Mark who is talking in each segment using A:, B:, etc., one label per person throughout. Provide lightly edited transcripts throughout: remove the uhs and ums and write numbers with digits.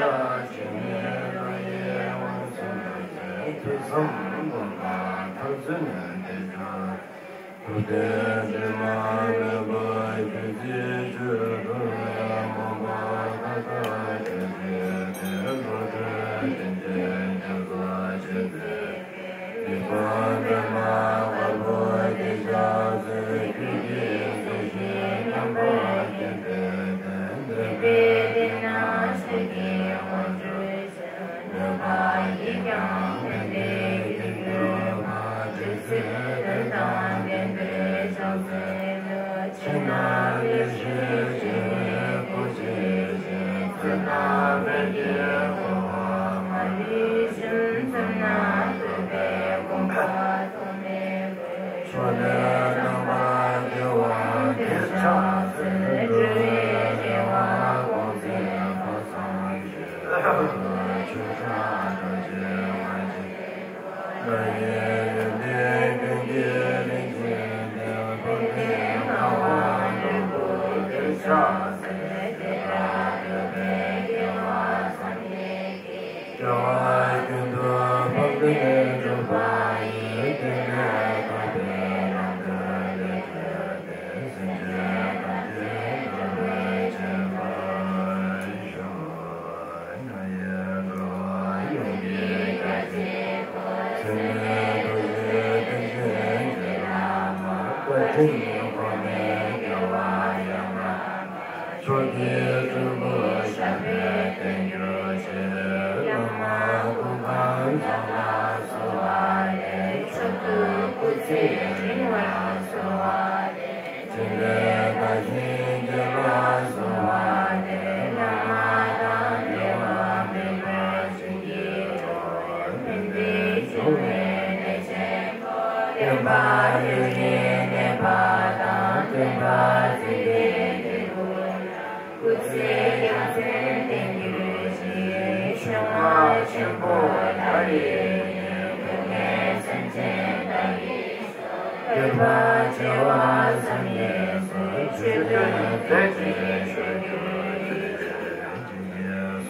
A: Hãy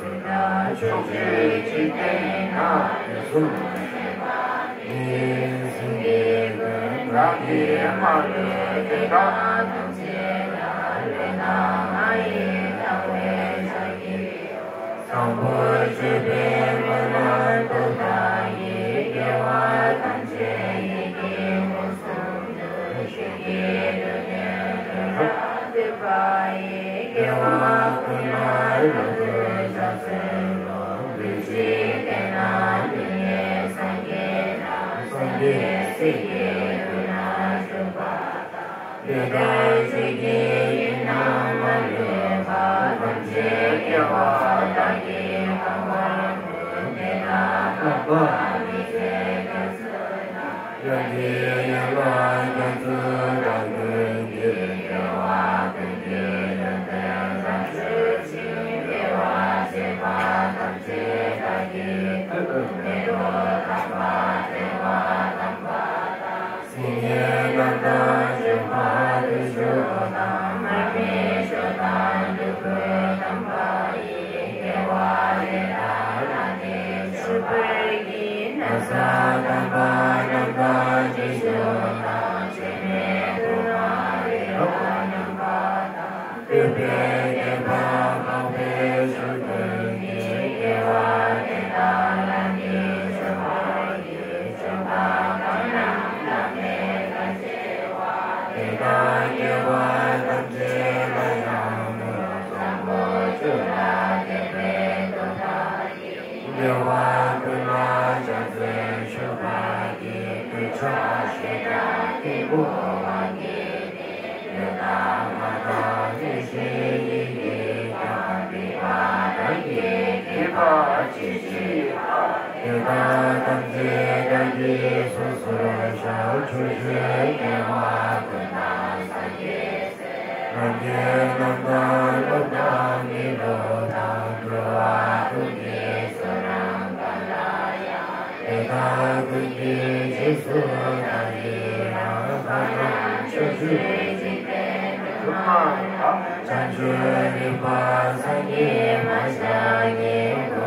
A: subscribe cho kênh Ghiền Mì Gõ để không bỏ lỡ những video hấp dẫn.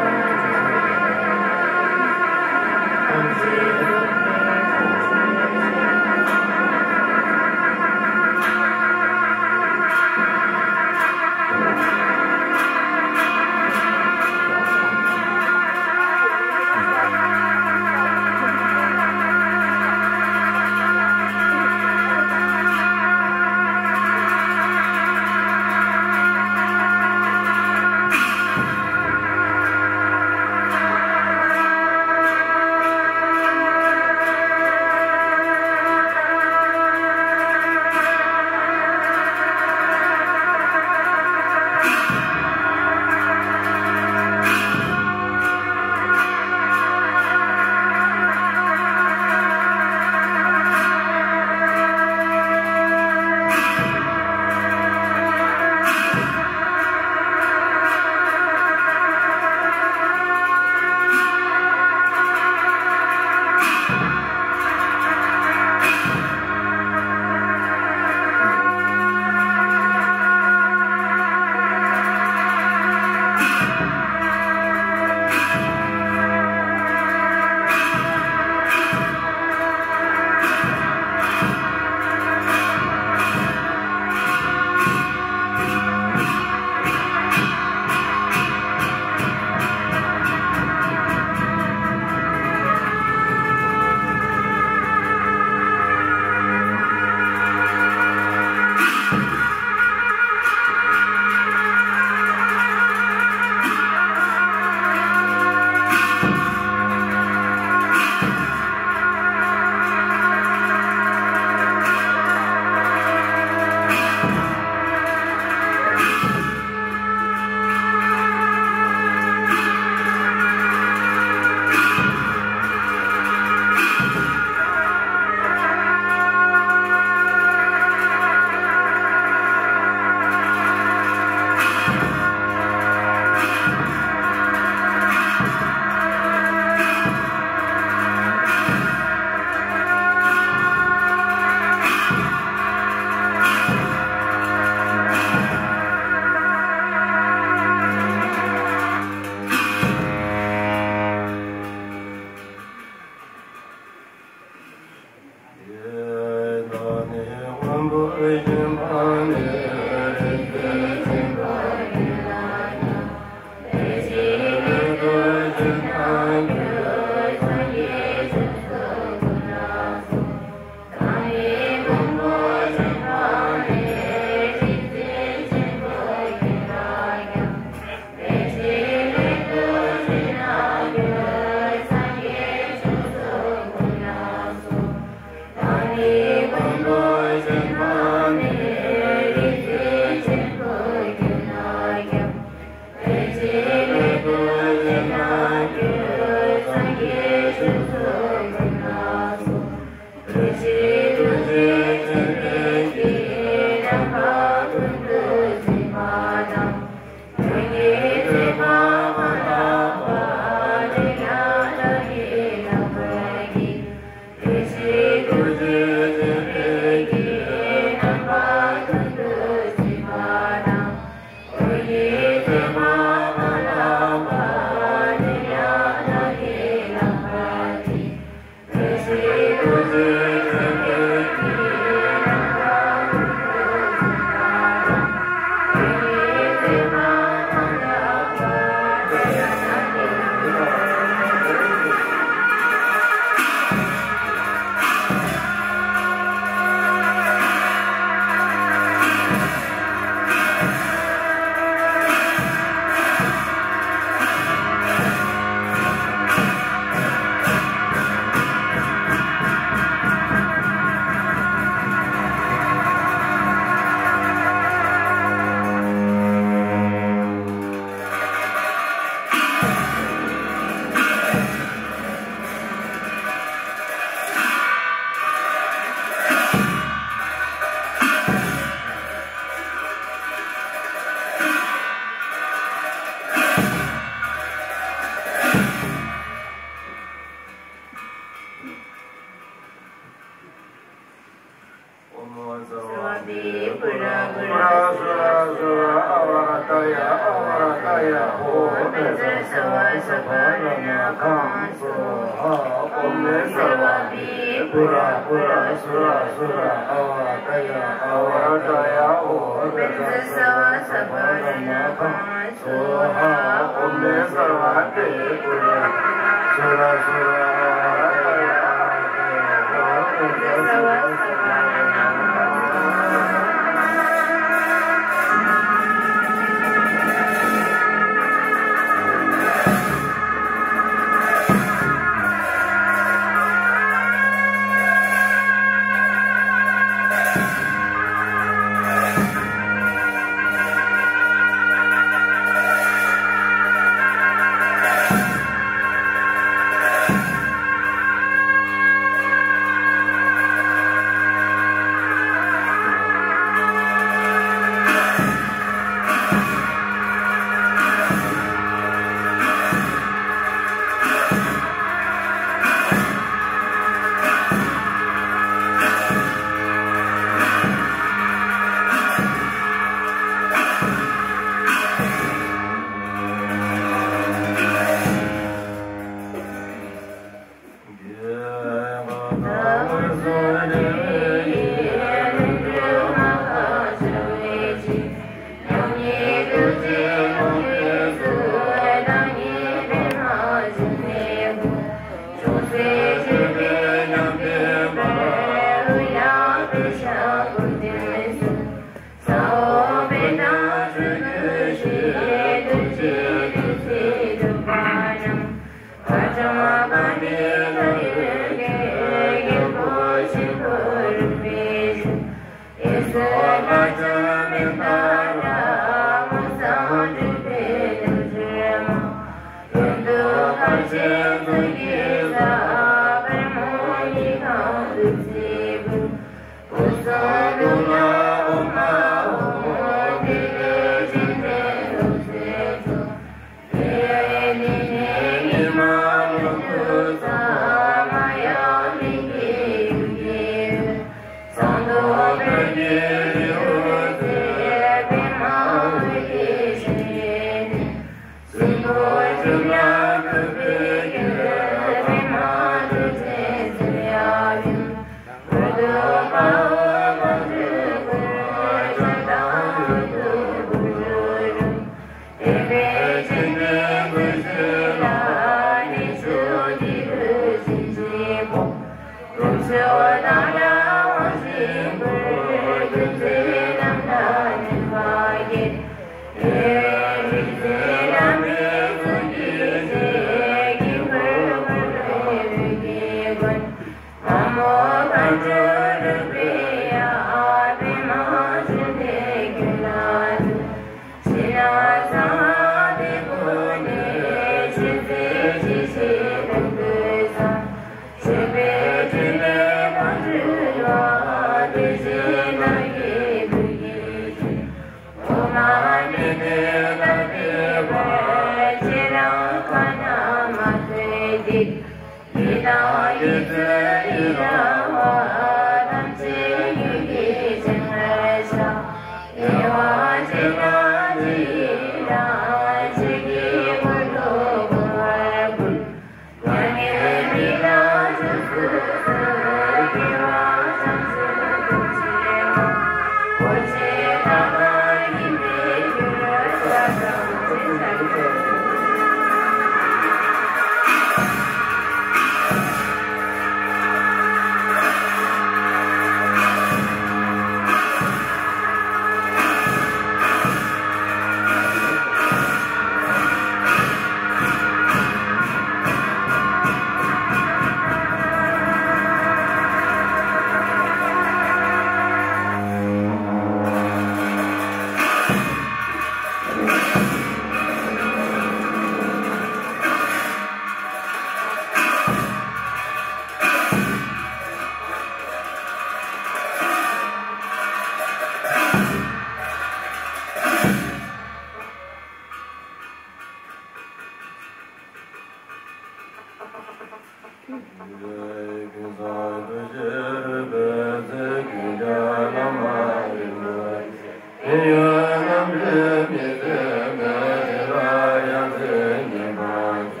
A: Nam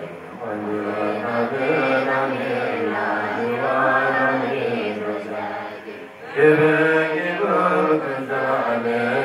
A: Hãy subscribe cho kênh Ghiền Mì Gõ để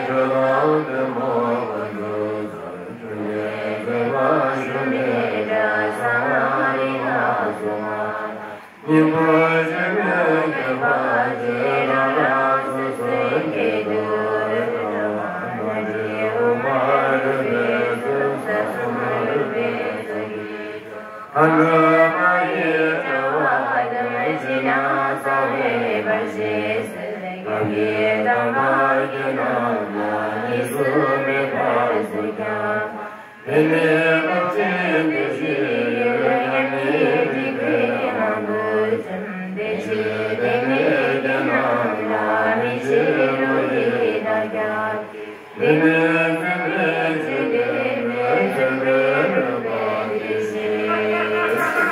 A: không bỏ lỡ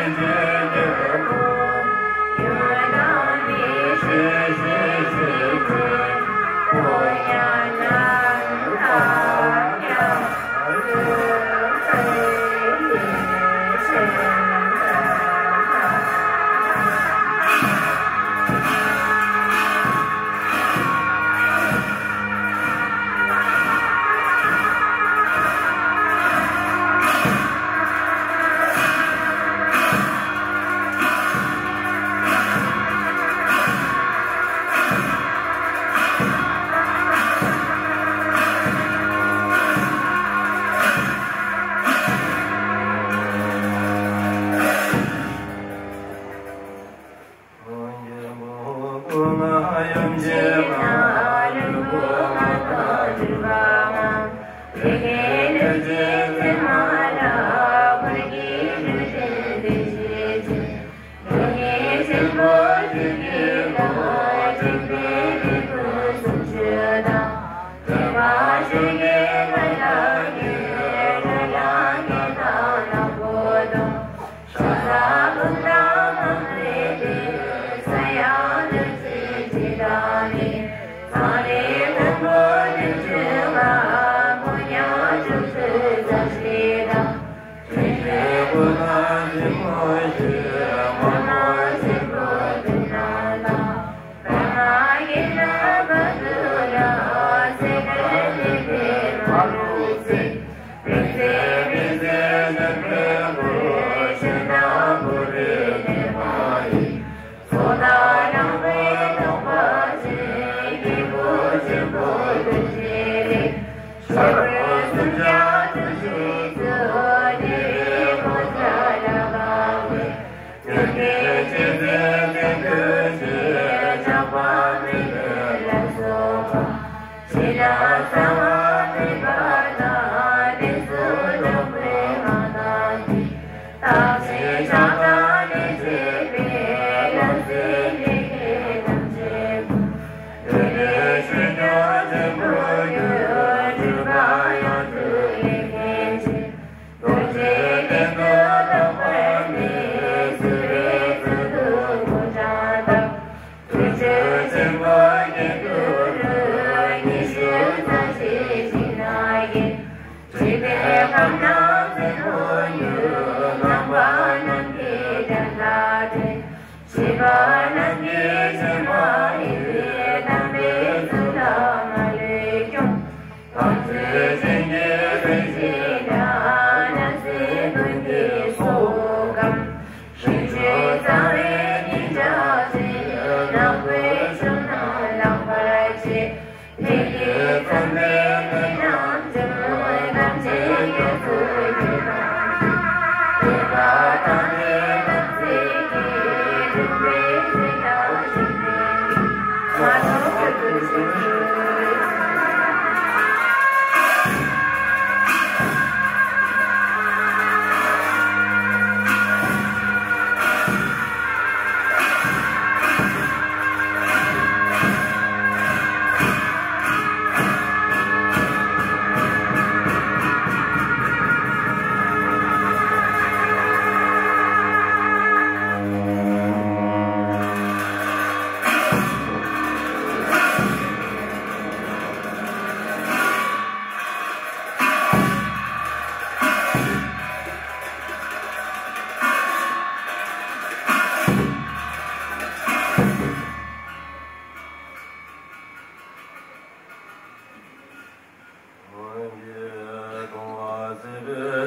A: Hãy subscribe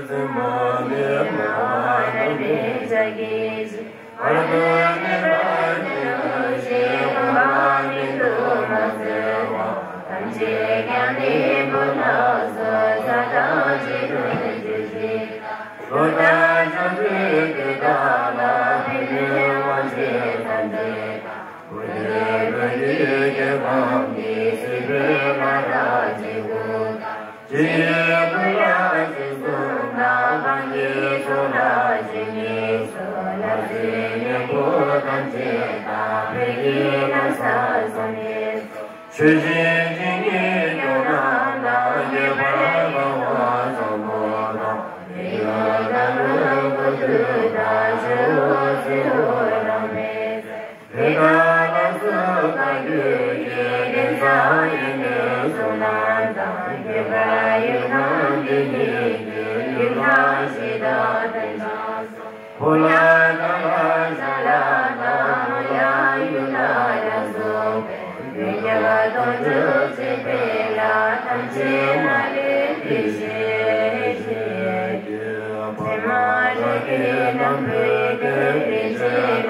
A: cho kênh Ghiền Mì Gõ để không bỏ lỡ những video hấp dẫn. Yeah.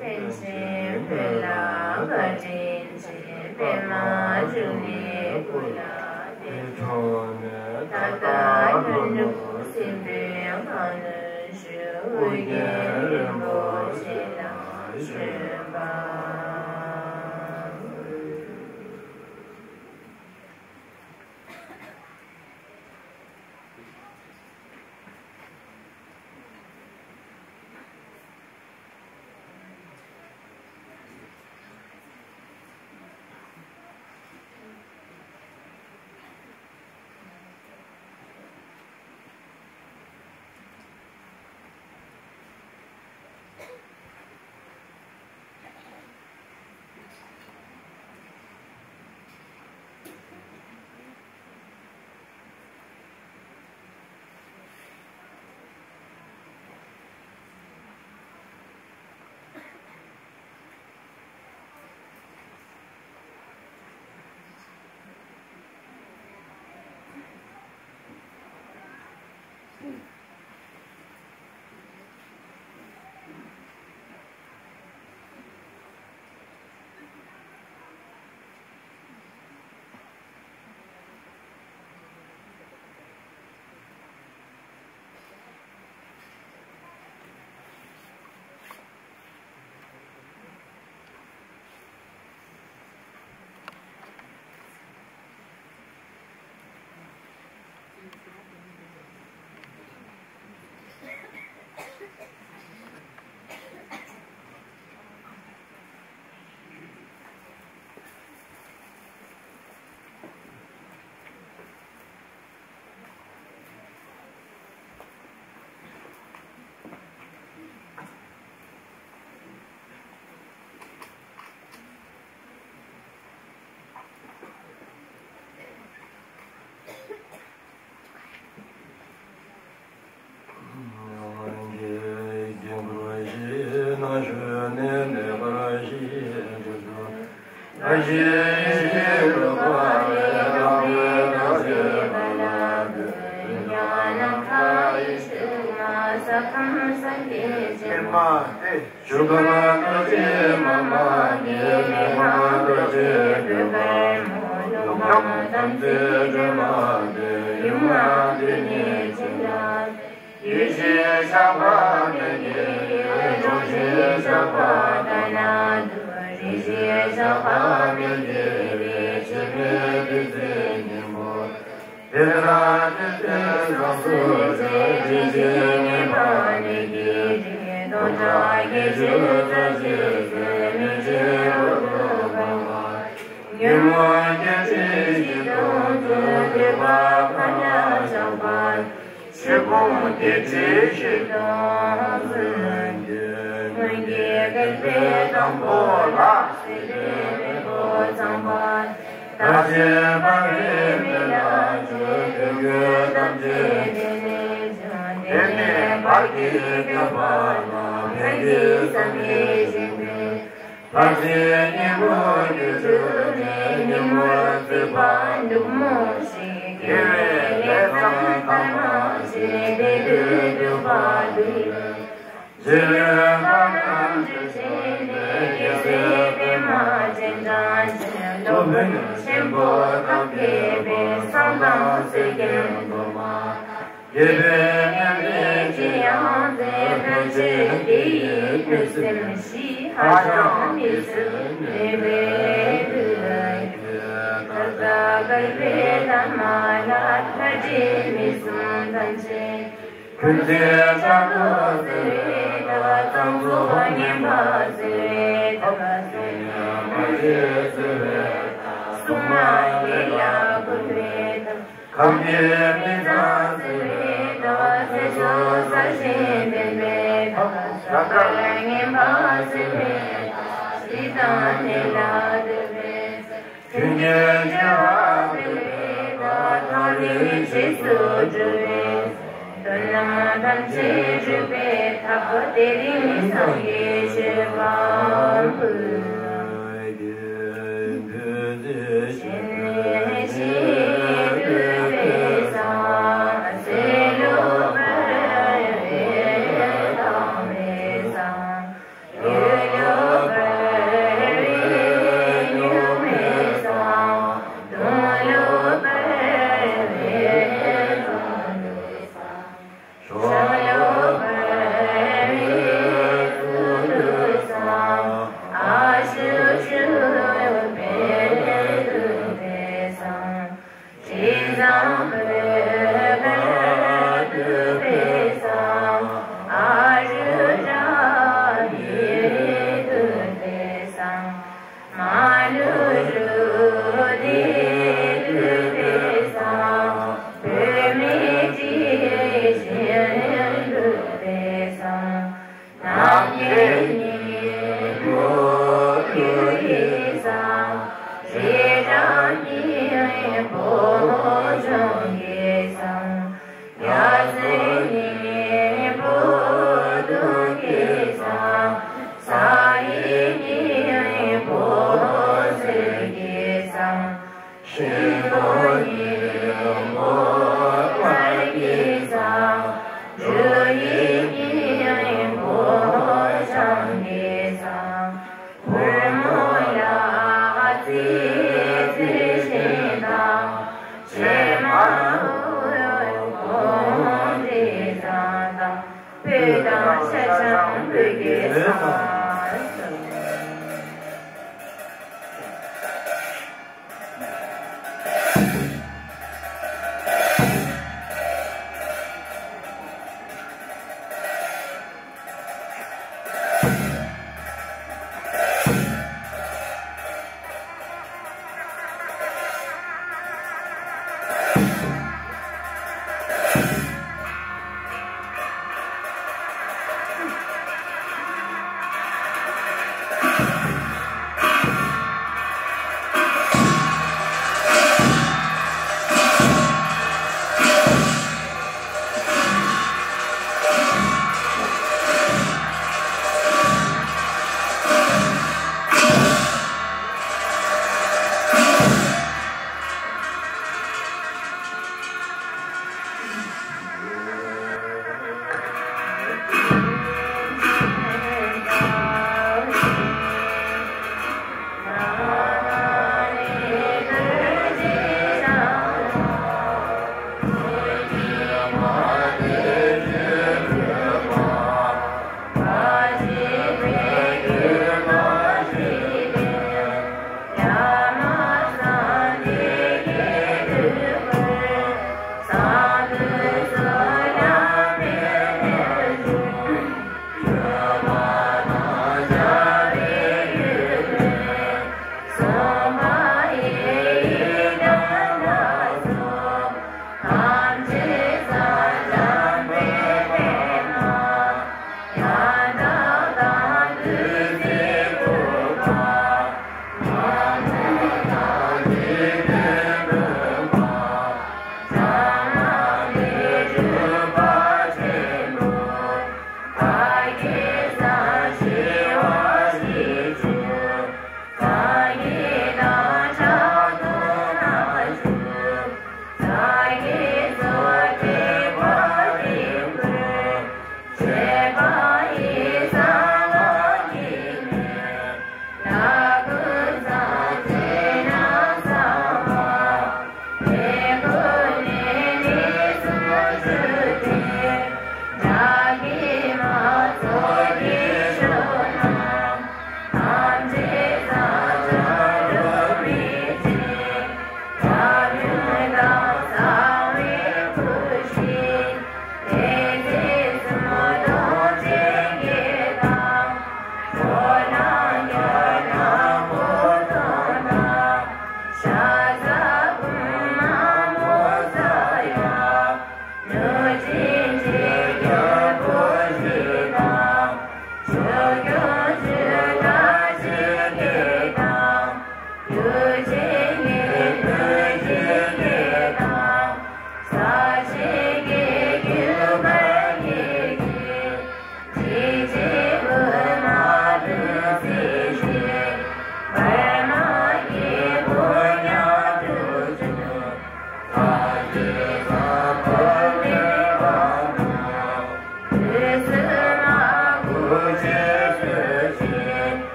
A: Thiền xuyên thiền lão và thiền xuyên thiền lão chủ nghĩa của lão thiền thôn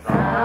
B: Sa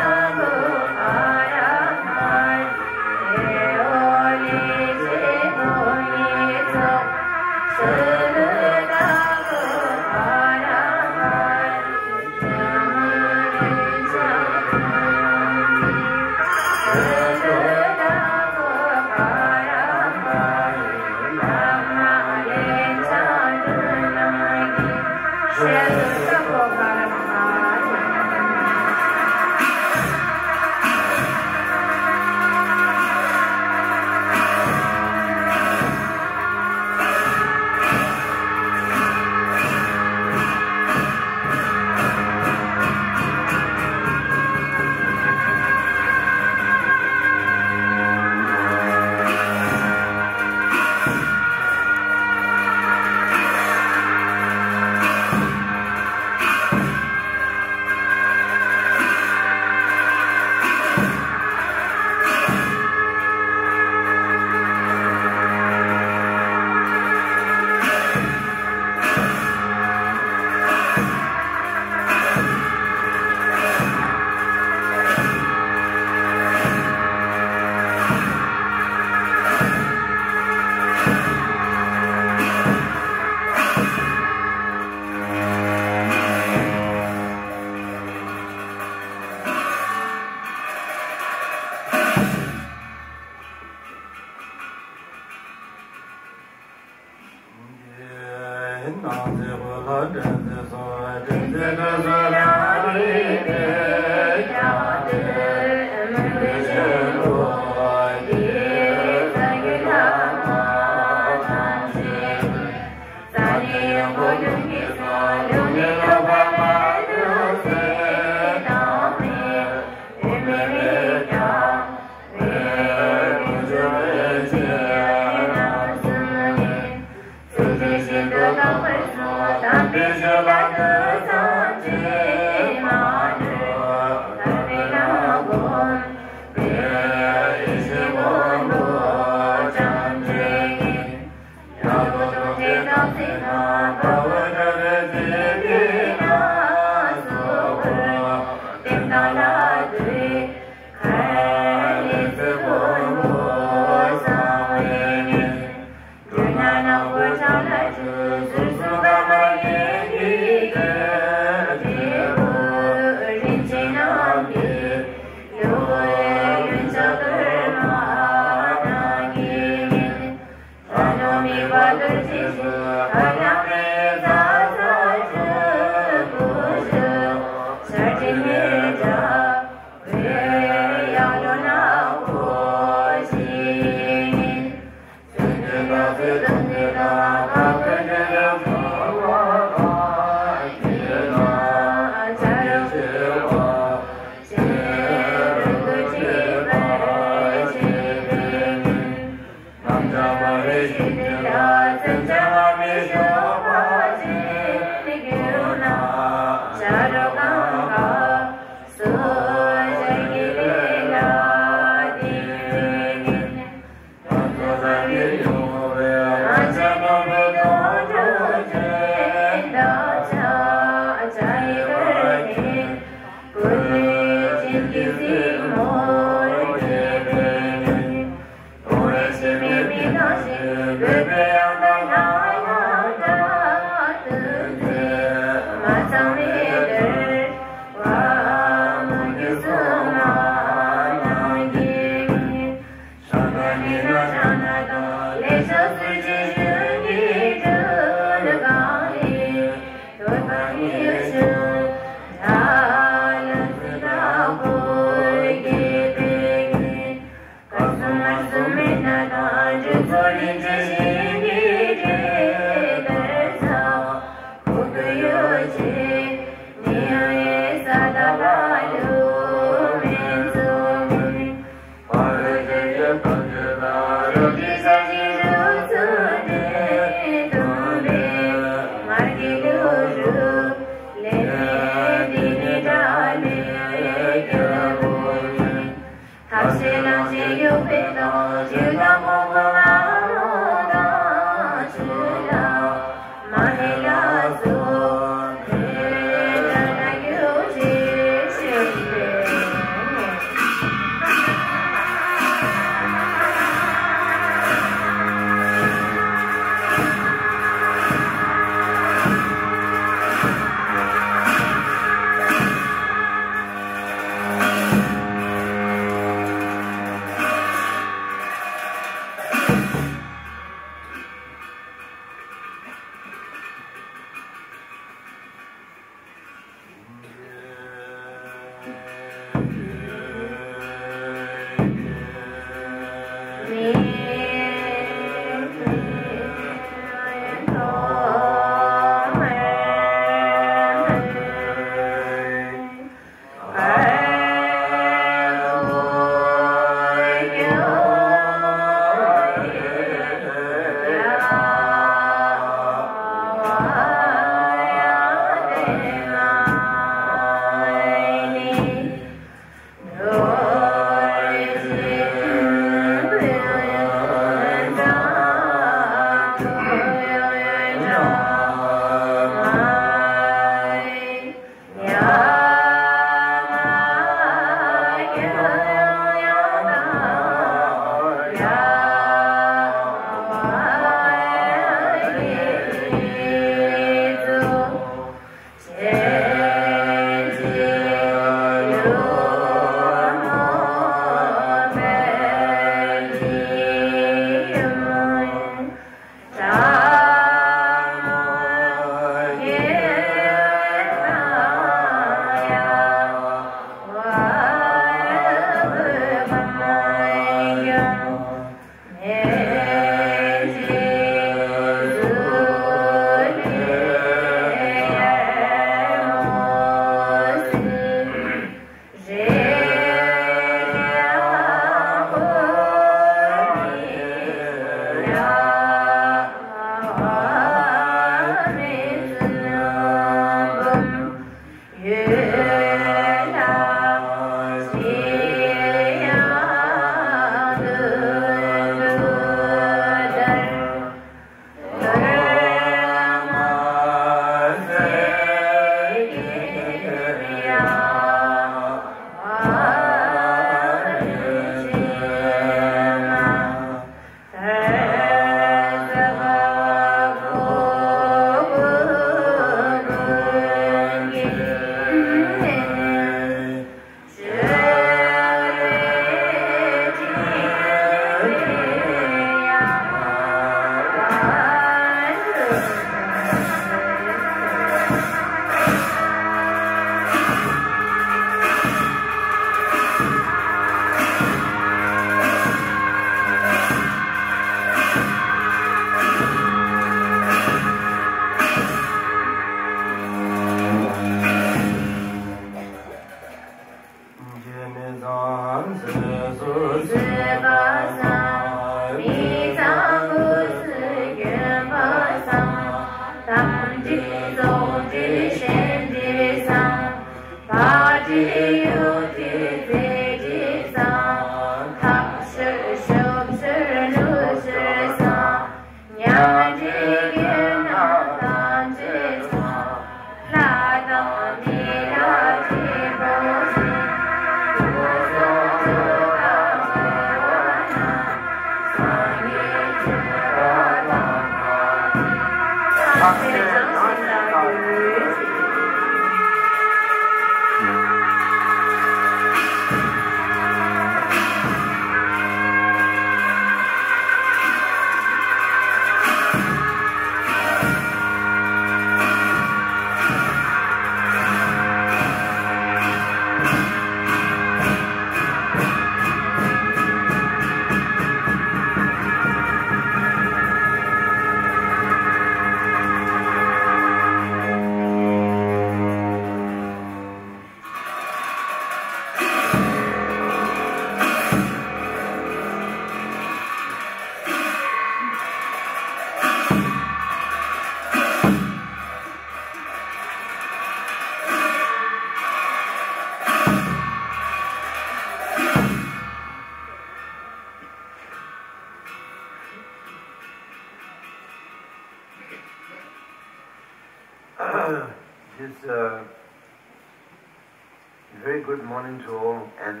A: good morning to all, and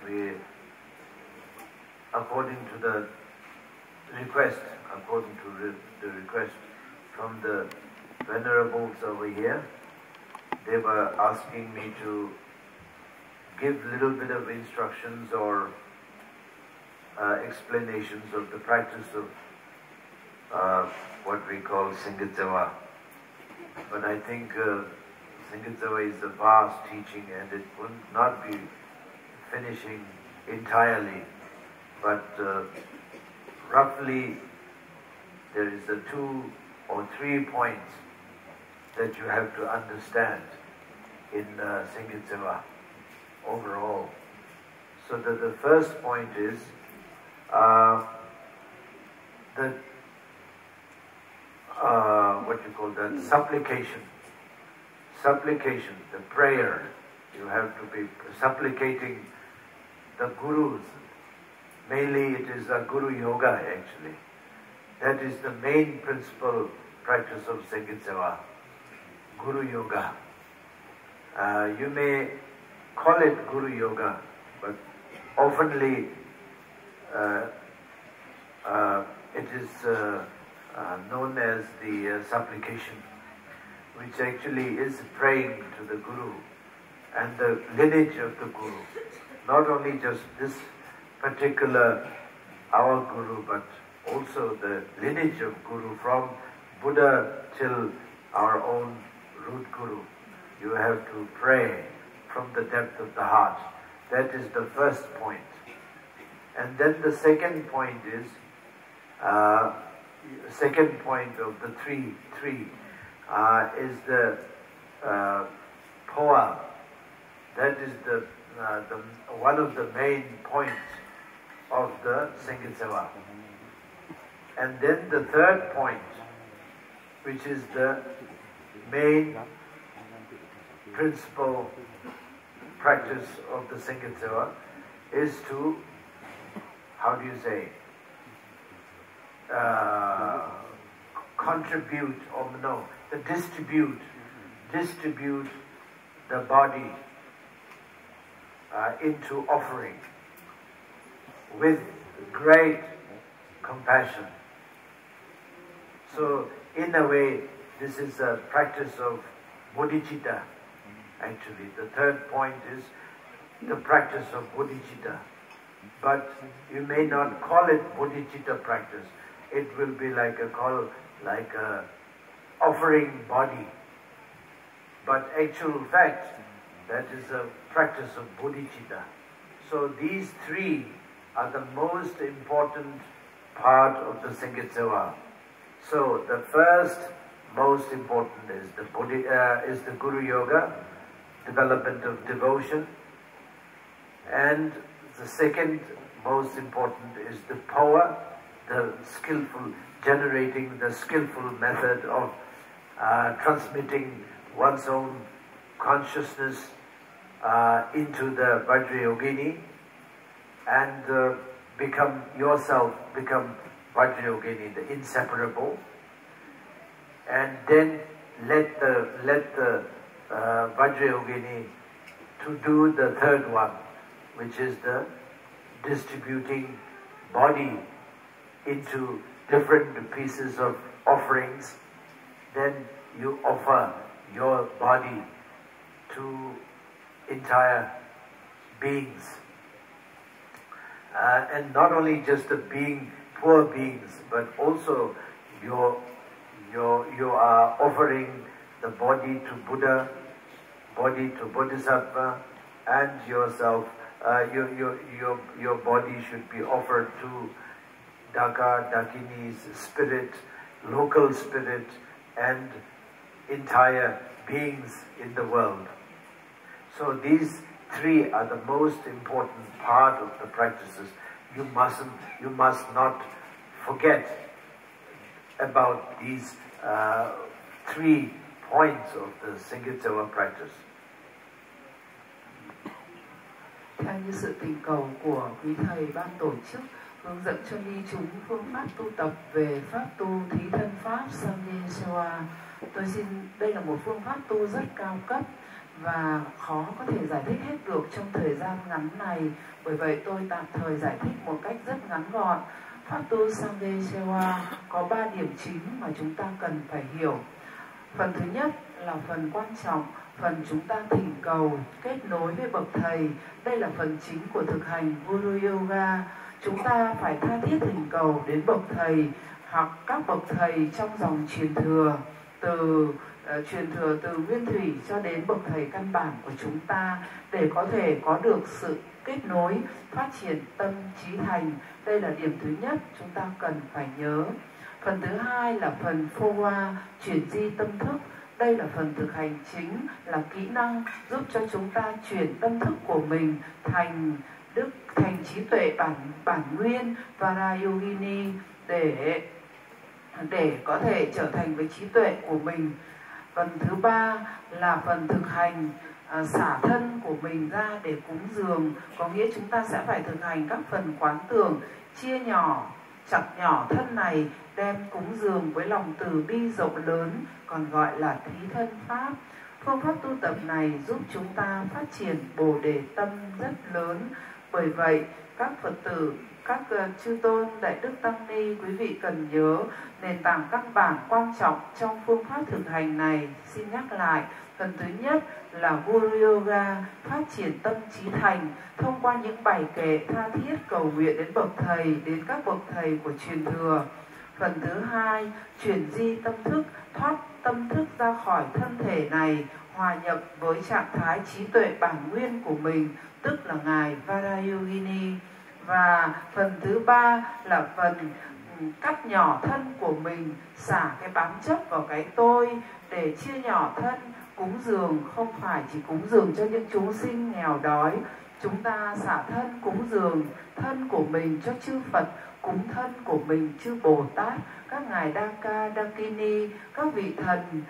A: we, according to the request from the venerables over here, they were asking me to give little bit of instructions or explanations of the practice of what we call Singhatsawa. But I think Singhatsawa is a vast teaching and it will not be finishing entirely. But roughly there is 2 or 3 points that you have to understand in Singhatsawa overall. So that the first point is that what you call that, supplication, the prayer. You have to be supplicating the gurus. Mainly it is a guru yoga actually. That is the main principal practice of Singhatsawa, guru yoga. You may call it guru yoga, but oftenly it is known as the supplication, which actually is praying to the Guru and the lineage of the Guru. Not only just this particular our Guru, but also the lineage of Guru from Buddha till our own root Guru. You have to pray from the depth of the heart. That is the first point. And then the second point is, second point of the three is the poa. That is the one of the main points of the Singhatsawa. And then the third point, which is the main principal practice of the Singhatsawa, is to, how do you say, contribute, or no, to distribute the body into offering with great compassion. So in a way, this is a practice of bodhicitta. Actually, the third point is the practice of bodhicitta. But you may not call it bodhicitta practice. It will be like a offering body. But actual fact, that is a practice of bodhicitta. So these three are the most important part of the Singhatsawa. So the first most important is the Guru Yoga, development of devotion, and the second most important is the power, the skillful, generating the skillful method of transmitting one's own consciousness into the Vajrayogini and become Vajrayogini, the inseparable, and then let the Vajrayogini to do the third one, which is the distributing body into different pieces of offerings. Then you offer your body to entire beings. And not only just the poor beings, but also you are offering the body to Buddha, body to Bodhisattva, and yourself. Your body should be offered to Daka, Dakinis, spirit, local spirit, and entire beings in the world. So these three are the most important part of the practices. You must not forget about these 3 points of the Singhatsawa practice.
B: Theo như sự tình cầu của quý thầy ban tổ chức, hướng dẫn cho ni chúng phương pháp tu tập về pháp tu thí thân pháp Samyesewa. Tôi xin, đây là một phương pháp tu rất cao cấp, và khó có thể giải thích hết được trong thời gian ngắn này. Bởi vậy tôi tạm thời giải thích một cách rất ngắn gọn. Pháp tu Sangye Sewa có 3 điểm chính mà chúng ta cần phải hiểu. Phần thứ nhất là phần quan trọng, phần chúng ta thỉnh cầu, kết nối với bậc thầy. Đây là phần chính của thực hành Guru Yoga. Chúng ta phải tha thiết thỉnh cầu đến bậc thầy hoặc các bậc thầy trong dòng truyền thừa, truyền thừa từ nguyên thủy cho đến bậc thầy căn bản của chúng ta, để có thể có được sự kết nối, phát triển tâm trí thành. Đây là điểm thứ nhất chúng ta cần phải nhớ. Phần thứ hai là phần phô hoa, chuyển di tâm thức. Đây là phần thực hành chính, là kỹ năng giúp cho chúng ta chuyển tâm thức của mình thành đức, thành trí tuệ bản nguyên Varayogini, để có thể trở thành với trí tuệ của mình. Phần thứ ba là phần thực hành xả thân của mình ra để cúng dường, có nghĩa chúng ta sẽ phải thực hành các phần quán tưởng, chia nhỏ, chặt nhỏ thân này, đem cúng dường với lòng từ bi rộng lớn, còn gọi là thí thân pháp. Phương pháp tu tập này giúp chúng ta phát triển bồ đề tâm rất lớn. Bởi vậy các Phật tử, các chư tôn, đại đức tăng ni, quý vị cần nhớ nền tảng căn bản quan trọng trong phương pháp thực hành này. Xin nhắc lại, phần thứ nhất là Guru Yoga, phát triển tâm trí thành thông qua những bài kệ tha thiết cầu nguyện đến bậc thầy, đến các bậc thầy của truyền thừa. Phần thứ hai, chuyển di tâm thức, thoát tâm thức ra khỏi thân thể này, hòa nhập với trạng thái trí tuệ bản nguyên của mình, tức là ngài Varayogini. Và phần thứ ba là phần cắt nhỏ thân của mình, xả cái bám chấp vào cái tôi để chia nhỏ thân. Cúng dường không phải chỉ cúng dường cho những chúng sinh nghèo đói, chúng ta xả thân cúng dường thân của mình cho chư Phật, cúng thân của mình chư Bồ Tát, các ngài Daka, Dakini, các vị thần,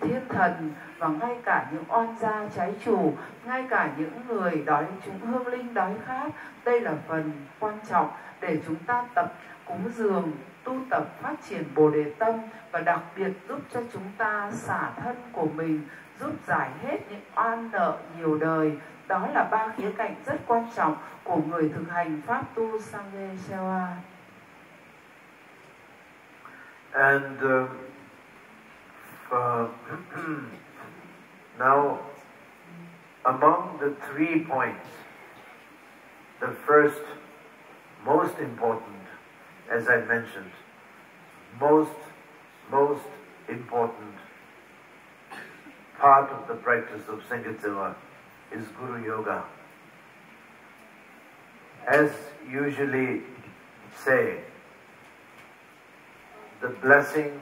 B: thiên thần, và ngay cả những oan gia trái chủ, ngay cả những người đói, chúng hương linh đói khát. Đây là phần quan trọng để chúng ta tập cúng dường, tu tập phát triển bồ đề tâm, và đặc biệt giúp cho chúng ta xả thân của mình, giúp giải hết những oan nợ nhiều đời. Đó là 3 khía cạnh rất quan trọng của người thực hành pháp tu Sangye Sewa.
A: And now, among the 3 points, the first, most important, as I mentioned, most important part of the practice of Sangye Sewa is Guru Yoga. As usually say, the blessing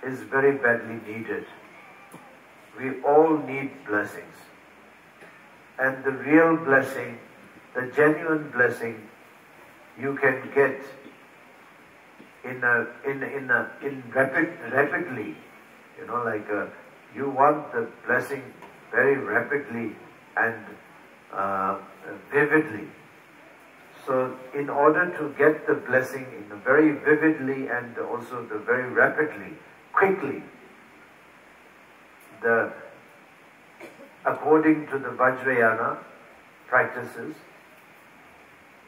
A: is very badly needed. We all need blessings. And the real blessing, the genuine blessing, you can get rapidly. You know, like you want the blessing very rapidly and vividly. So in order to get the blessing in a very vividly and also the very rapidly, quickly, according to the Vajrayana practices,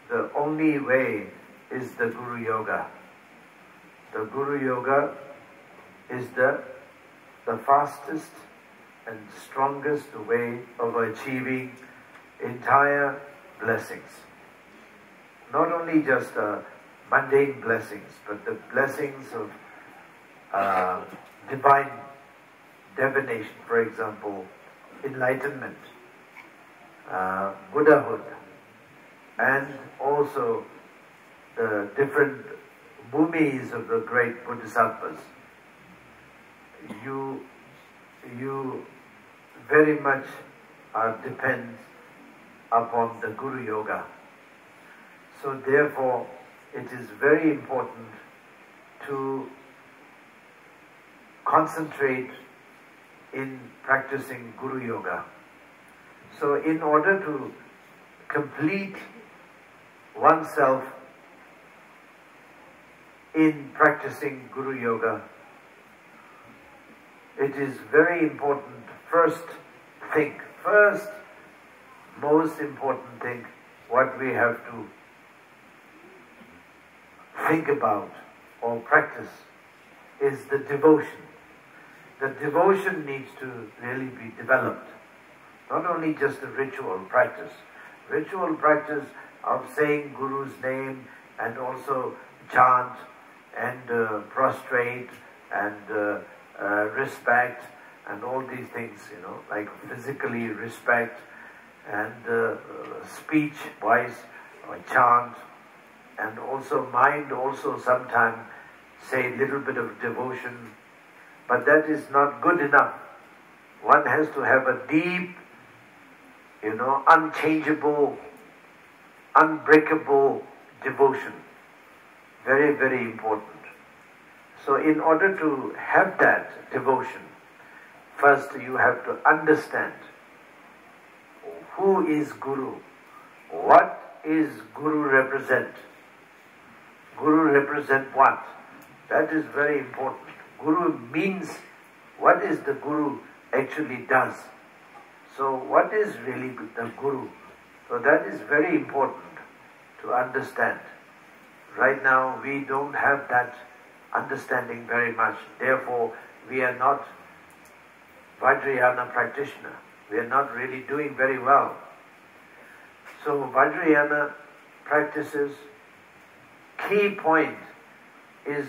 A: the only way is the Guru Yoga. The Guru Yoga is the fastest and strongest way of achieving entire blessings. Not only just mundane blessings, but the blessings of divine divination, for example, enlightenment, Buddhahood, and also the different bhumis of the great Bodhisattvas. You very much depend upon the Guru Yoga. So therefore, it is very important to concentrate in practicing Guru Yoga. So in order to complete oneself in practicing Guru Yoga, it is very important first think, first most important thing, what we have to think about or practice is the devotion. The devotion needs to really be developed. Not only just the ritual practice of saying Guru's name and also chant and prostrate and respect and all these things, like physically respect and speech-wise chant, and also mind also sometimes say little bit of devotion, but that is not good enough. One has to have a deep, unchangeable, unbreakable devotion. Very, very important. So in order to have that devotion, first you have to understand who is Guru, what is Guru represent. Guru represent what? That is very important. Guru means, what is the Guru actually does? So what is really the Guru? So that is very important to understand. Right now we don't have that understanding very much. Therefore we are not Vajrayana practitioner. We are not really doing very well. So Vajrayana practices, key point is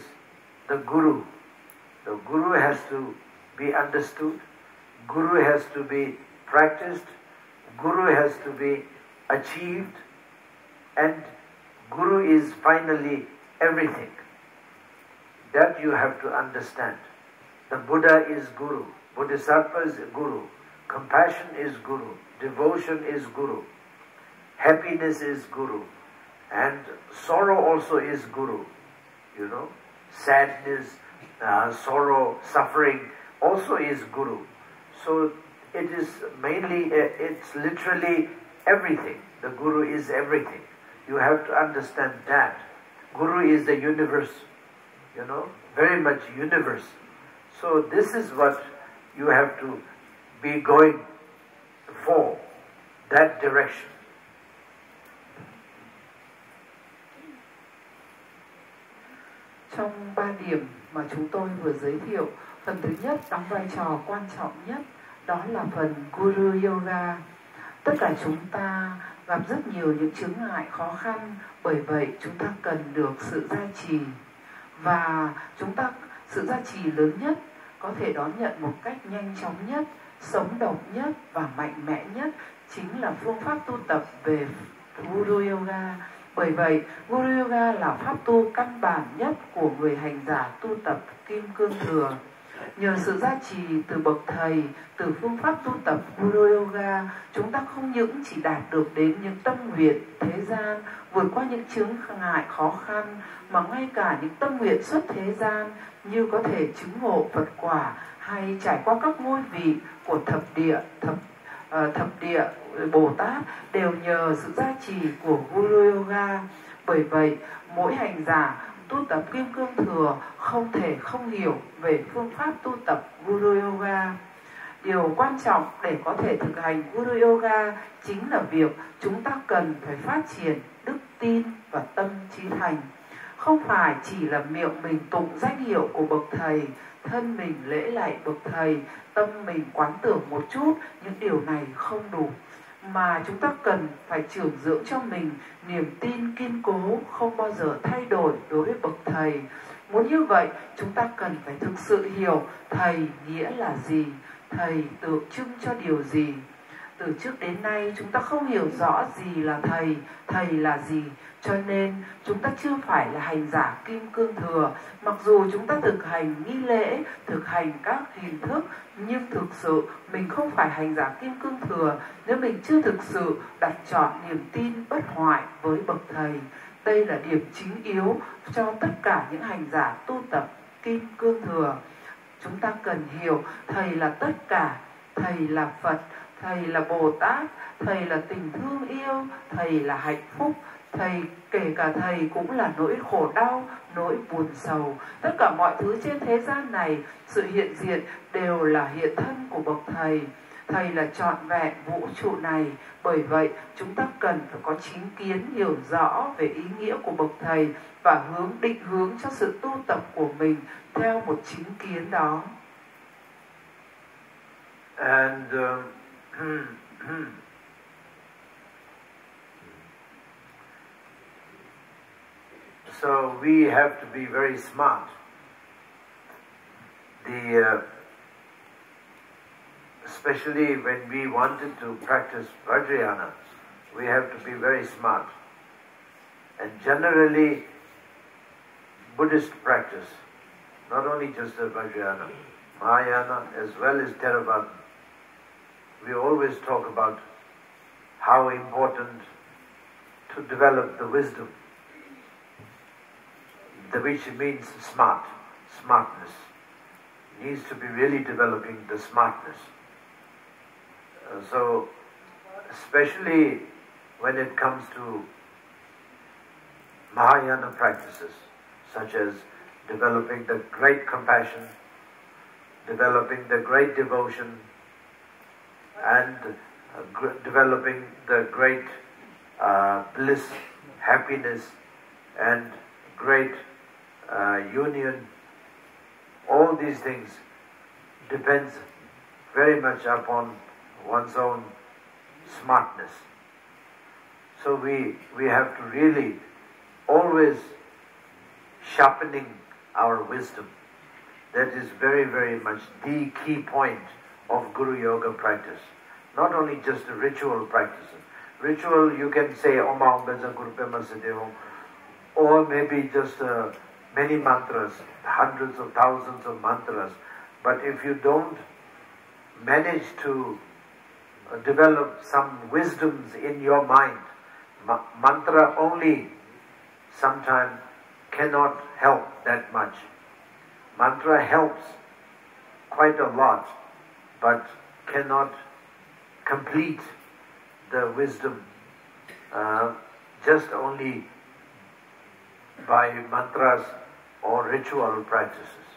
A: the Guru. The Guru has to be understood. Guru has to be practiced. Guru has to be achieved. And Guru is finally everything. That you have to understand. The Buddha is Guru. Bodhisattva is Guru. Compassion is Guru. Devotion is Guru. Happiness is Guru. And sorrow also is Guru. Sadness, sorrow, suffering also is Guru. So it is mainly, it's literally everything. The Guru is everything. You have to understand that. Guru is the universe, very much universe. So this is what you have to be going for, that direction.
B: Trong 3 điểm mà chúng tôi vừa giới thiệu, phần thứ nhất đóng vai trò quan trọng nhất, đó là phần Guru Yoga. Tất cả chúng ta gặp rất nhiều những chướng ngại khó khăn, bởi vậy chúng ta cần được sự gia trì. Và sự gia trì lớn nhất có thể đón nhận một cách nhanh chóng nhất, sống động nhất và mạnh mẽ nhất chính là phương pháp tu tập về Guru Yoga. Bởi vậy, Guru Yoga là pháp tu căn bản nhất của người hành giả tu tập Kim Cương Thừa. Nhờ sự gia trì từ bậc thầy, từ phương pháp tu tập Guru Yoga, chúng ta không những chỉ đạt được đến những tâm nguyện thế gian, vượt qua những chướng ngại khó khăn, mà ngay cả những tâm nguyện xuất thế gian như có thể chứng ngộ Phật quả hay trải qua các ngôi vị của thập địa Bồ Tát đều nhờ sự gia trì của Guru Yoga. Bởi vậy, mỗi hành giả tu tập Kim Cương Thừa không thể không hiểu về phương pháp tu tập Guru Yoga. Điều quan trọng để có thể thực hành Guru Yoga chính là việc chúng ta cần phải phát triển đức tin và tâm trí thành. Không phải chỉ là miệng mình tụng danh hiệu của bậc thầy, thân mình lễ lạy bậc thầy, tâm mình quán tưởng một chút, những điều này không đủ. Mà chúng ta cần phải trưởng dưỡng cho mình niềm tin kiên cố, không bao giờ thay đổi đối với bậc thầy. Muốn như vậy, chúng ta cần phải thực sự hiểu thầy nghĩa là gì, thầy tượng trưng cho điều gì. Từ trước đến nay chúng ta không hiểu rõ gì là thầy là gì, cho nên chúng ta chưa phải là hành giả Kim Cương Thừa. Mặc dù chúng ta thực hành nghi lễ, thực hành các hình thức, nhưng thực sự mình không phải hành giả Kim Cương Thừa nếu mình chưa thực sự đặt trọn niềm tin bất hoại với bậc thầy. Đây là điểm chính yếu cho tất cả những hành giả tu tập Kim Cương Thừa. Chúng ta cần hiểu thầy là tất cả, thầy là Phật, Thầy là Bồ Tát, Thầy là tình thương yêu, Thầy là hạnh phúc, Thầy kể cả Thầy cũng là nỗi khổ đau, nỗi buồn sầu. Tất cả mọi thứ trên thế gian này, sự hiện diện đều là hiện thân của bậc Thầy. Thầy là trọn vẹn vũ trụ này. Bởi vậy chúng ta cần phải có chính kiến, hiểu rõ về ý nghĩa của bậc Thầy và định hướng cho sự tu tập của mình theo một chính kiến đó.
A: And so we have to be very smart. Especially when we wanted to practice Vajrayana, we have to be very smart. And generally, Buddhist practice, not only just the Vajrayana, Mahayana as well as Theravada, we always talk about how important to develop the wisdom, which means smartness. Needs to be really developing the smartness. So, especially when it comes to Mahayana practices, such as developing the great compassion, developing the great devotion, and developing the great bliss, happiness, and great union, all these things depends very much upon one's own smartness. So we have to really always sharpening our wisdom. That is very, very much the key point of Guru Yoga practice. Not only just the ritual practices. Ritual, you can say Om Aum Beja Guru Pema Siddhyo, or maybe just many mantras, hundreds of thousands of mantras. But if you don't manage to develop some wisdoms in your mind, mantra only sometimes cannot help that much. Mantra helps quite a lot, but cannot complete the wisdom just only by mantras or ritual practices.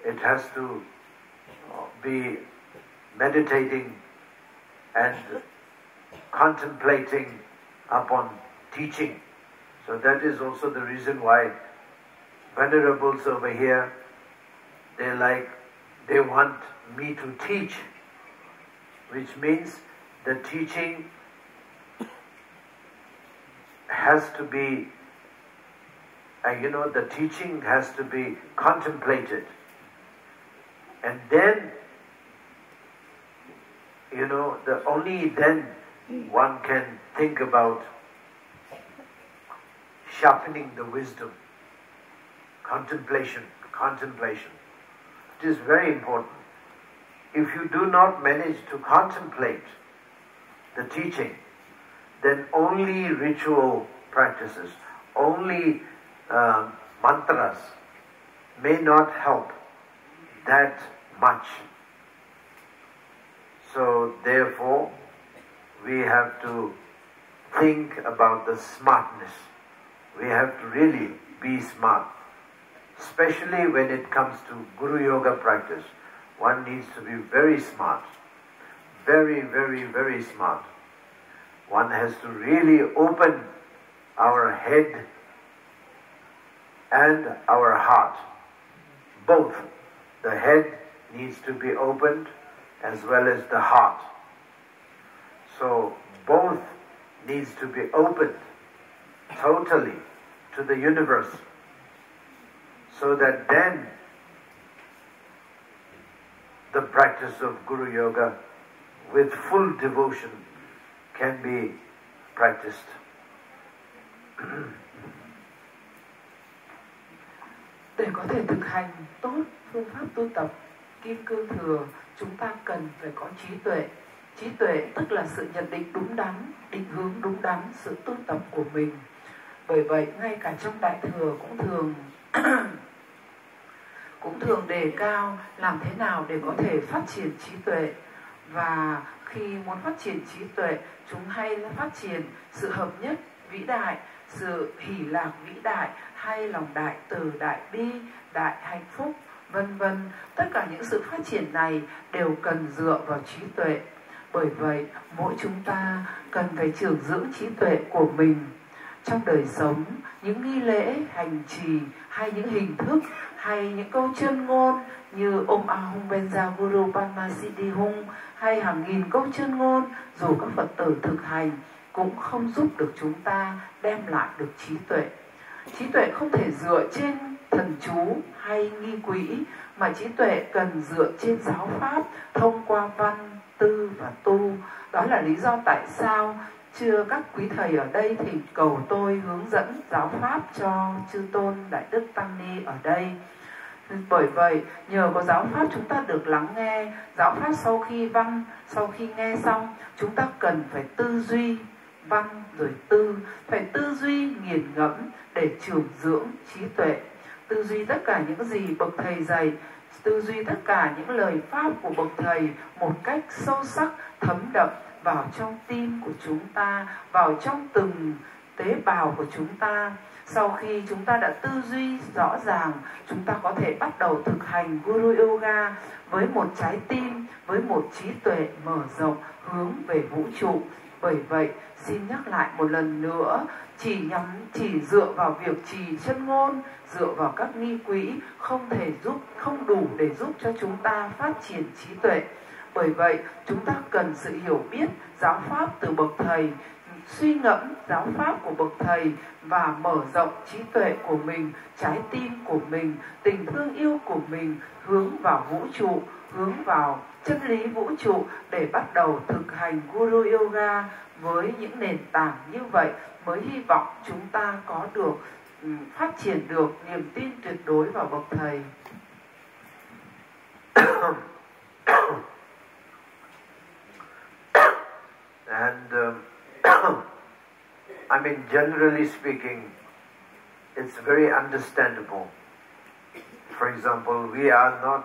A: It has to be meditating and contemplating upon teaching. So that is also the reason why venerables over here, they want me to teach, which means the teaching has to be, the teaching has to be contemplated. And then, only then one can think about sharpening the wisdom. Contemplation. It is very important. If you do not manage to contemplate the teaching, then only ritual practices, only mantras may not help that much. So therefore, we have to think about the smartness. We have to really be smart. Especially when it comes to Guru Yoga practice, one needs to be very smart. Very, very, very smart. One has to really open our head and our heart. Both. The head needs to be opened as well as the heart. So both needs to be opened totally to the universe, so that then the practice of Guru Yoga with full devotion can be practiced.
B: Để có thể thực hành tốt phương pháp tu tập Kim Cương Thừa, chúng ta cần phải có trí tuệ. Trí tuệ tức là sự nhận định đúng đắn, định hướng đúng đắn sự tu tập của mình. Bởi vậy ngay cả trong Đại Thừa cũng thường đề cao làm thế nào để có thể phát triển trí tuệ. Và Khi muốn phát triển trí tuệ, chúng hay phát triển sự hợp nhất vĩ đại, sự hỷ lạc vĩ đại, hay lòng đại từ, đại bi, đại hạnh phúc, vân vân. Tất cả những sự phát triển này đều cần dựa vào trí tuệ. Bởi vậy, mỗi chúng ta cần phải trưởng dưỡng trí tuệ của mình. Trong đời sống, những nghi lễ, hành trì, hay những hình thức, hay những câu chân ngôn như Om Ahum Benja Guru Padma Siddhi Hung, hay hàng nghìn câu chân ngôn dù các Phật tử thực hành cũng không giúp được chúng ta đem lại được trí tuệ. Trí tuệ không thể dựa trên thần chú hay nghi quỹ, mà trí tuệ cần dựa trên giáo pháp thông qua văn, tư và tu. Đó là lý do tại sao chưa các quý thầy ở đây thì cầu tôi hướng dẫn giáo pháp cho chư tôn Đại Đức Tăng Ni ở đây. Bởi vậy, nhờ có giáo pháp chúng ta được lắng nghe. Giáo pháp sau khi nghe xong, chúng ta cần phải tư duy văn rồi phải tư duy nghiền ngẫm để trưởng dưỡng trí tuệ. Tư duy tất cả những gì bậc thầy dạy, tư duy tất cả những lời pháp của bậc thầy một cách sâu sắc, thấm đậm vào trong tim của chúng ta, vào trong từng tế bào của chúng ta. Sau khi chúng ta đã tư duy rõ ràng, chúng ta có thể bắt đầu thực hành Guru Yoga với một trái tim, với một trí tuệ mở rộng hướng về vũ trụ. Bởi vậy, xin nhắc lại một lần nữa, chỉ dựa vào việc trì chân ngôn, dựa vào các nghi quỹ không đủ để giúp cho chúng ta phát triển trí tuệ. Bởi vậy, chúng ta cần sự hiểu biết giáo pháp từ bậc thầy, suy ngẫm giáo pháp của bậc thầy và mở rộng trí tuệ của mình, trái tim của mình, tình thương yêu của mình hướng vào vũ trụ, hướng vào chân lý vũ trụ để bắt đầu thực hành Guru Yoga. Với những nền tảng như vậy mới hy vọng chúng ta có được phát triển được niềm tin tuyệt đối vào bậc thầy.
A: And I mean, generally speaking, it's very understandable. For example, we are not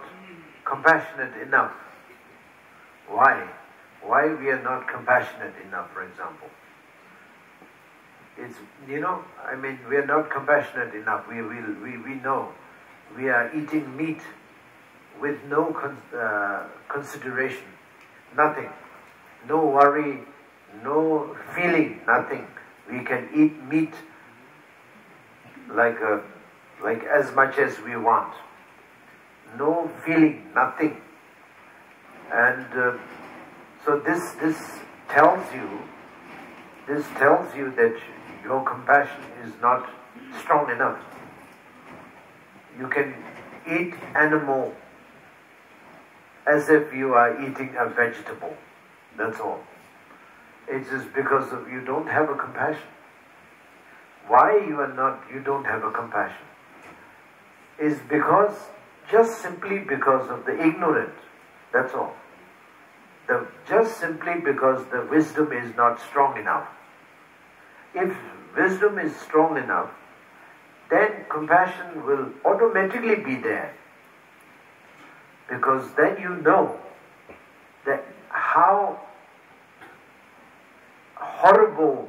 A: compassionate enough. Why? Why we are not compassionate enough, for example? It's, I mean, we are not compassionate enough. We know we are eating meat with no consideration, nothing, no worry, no feeling, nothing. We can eat meat like as much as we want. No feeling, nothing. And so this tells you that your compassion is not strong enough. You can eat animal as if you are eating a vegetable. That's all. It's just because you don't have a compassion. Why you don't have a compassion is just simply because of the ignorant. That's all. Just simply because the wisdom is not strong enough. If wisdom is strong enough, then compassion will automatically be there. Because then you know that how horrible,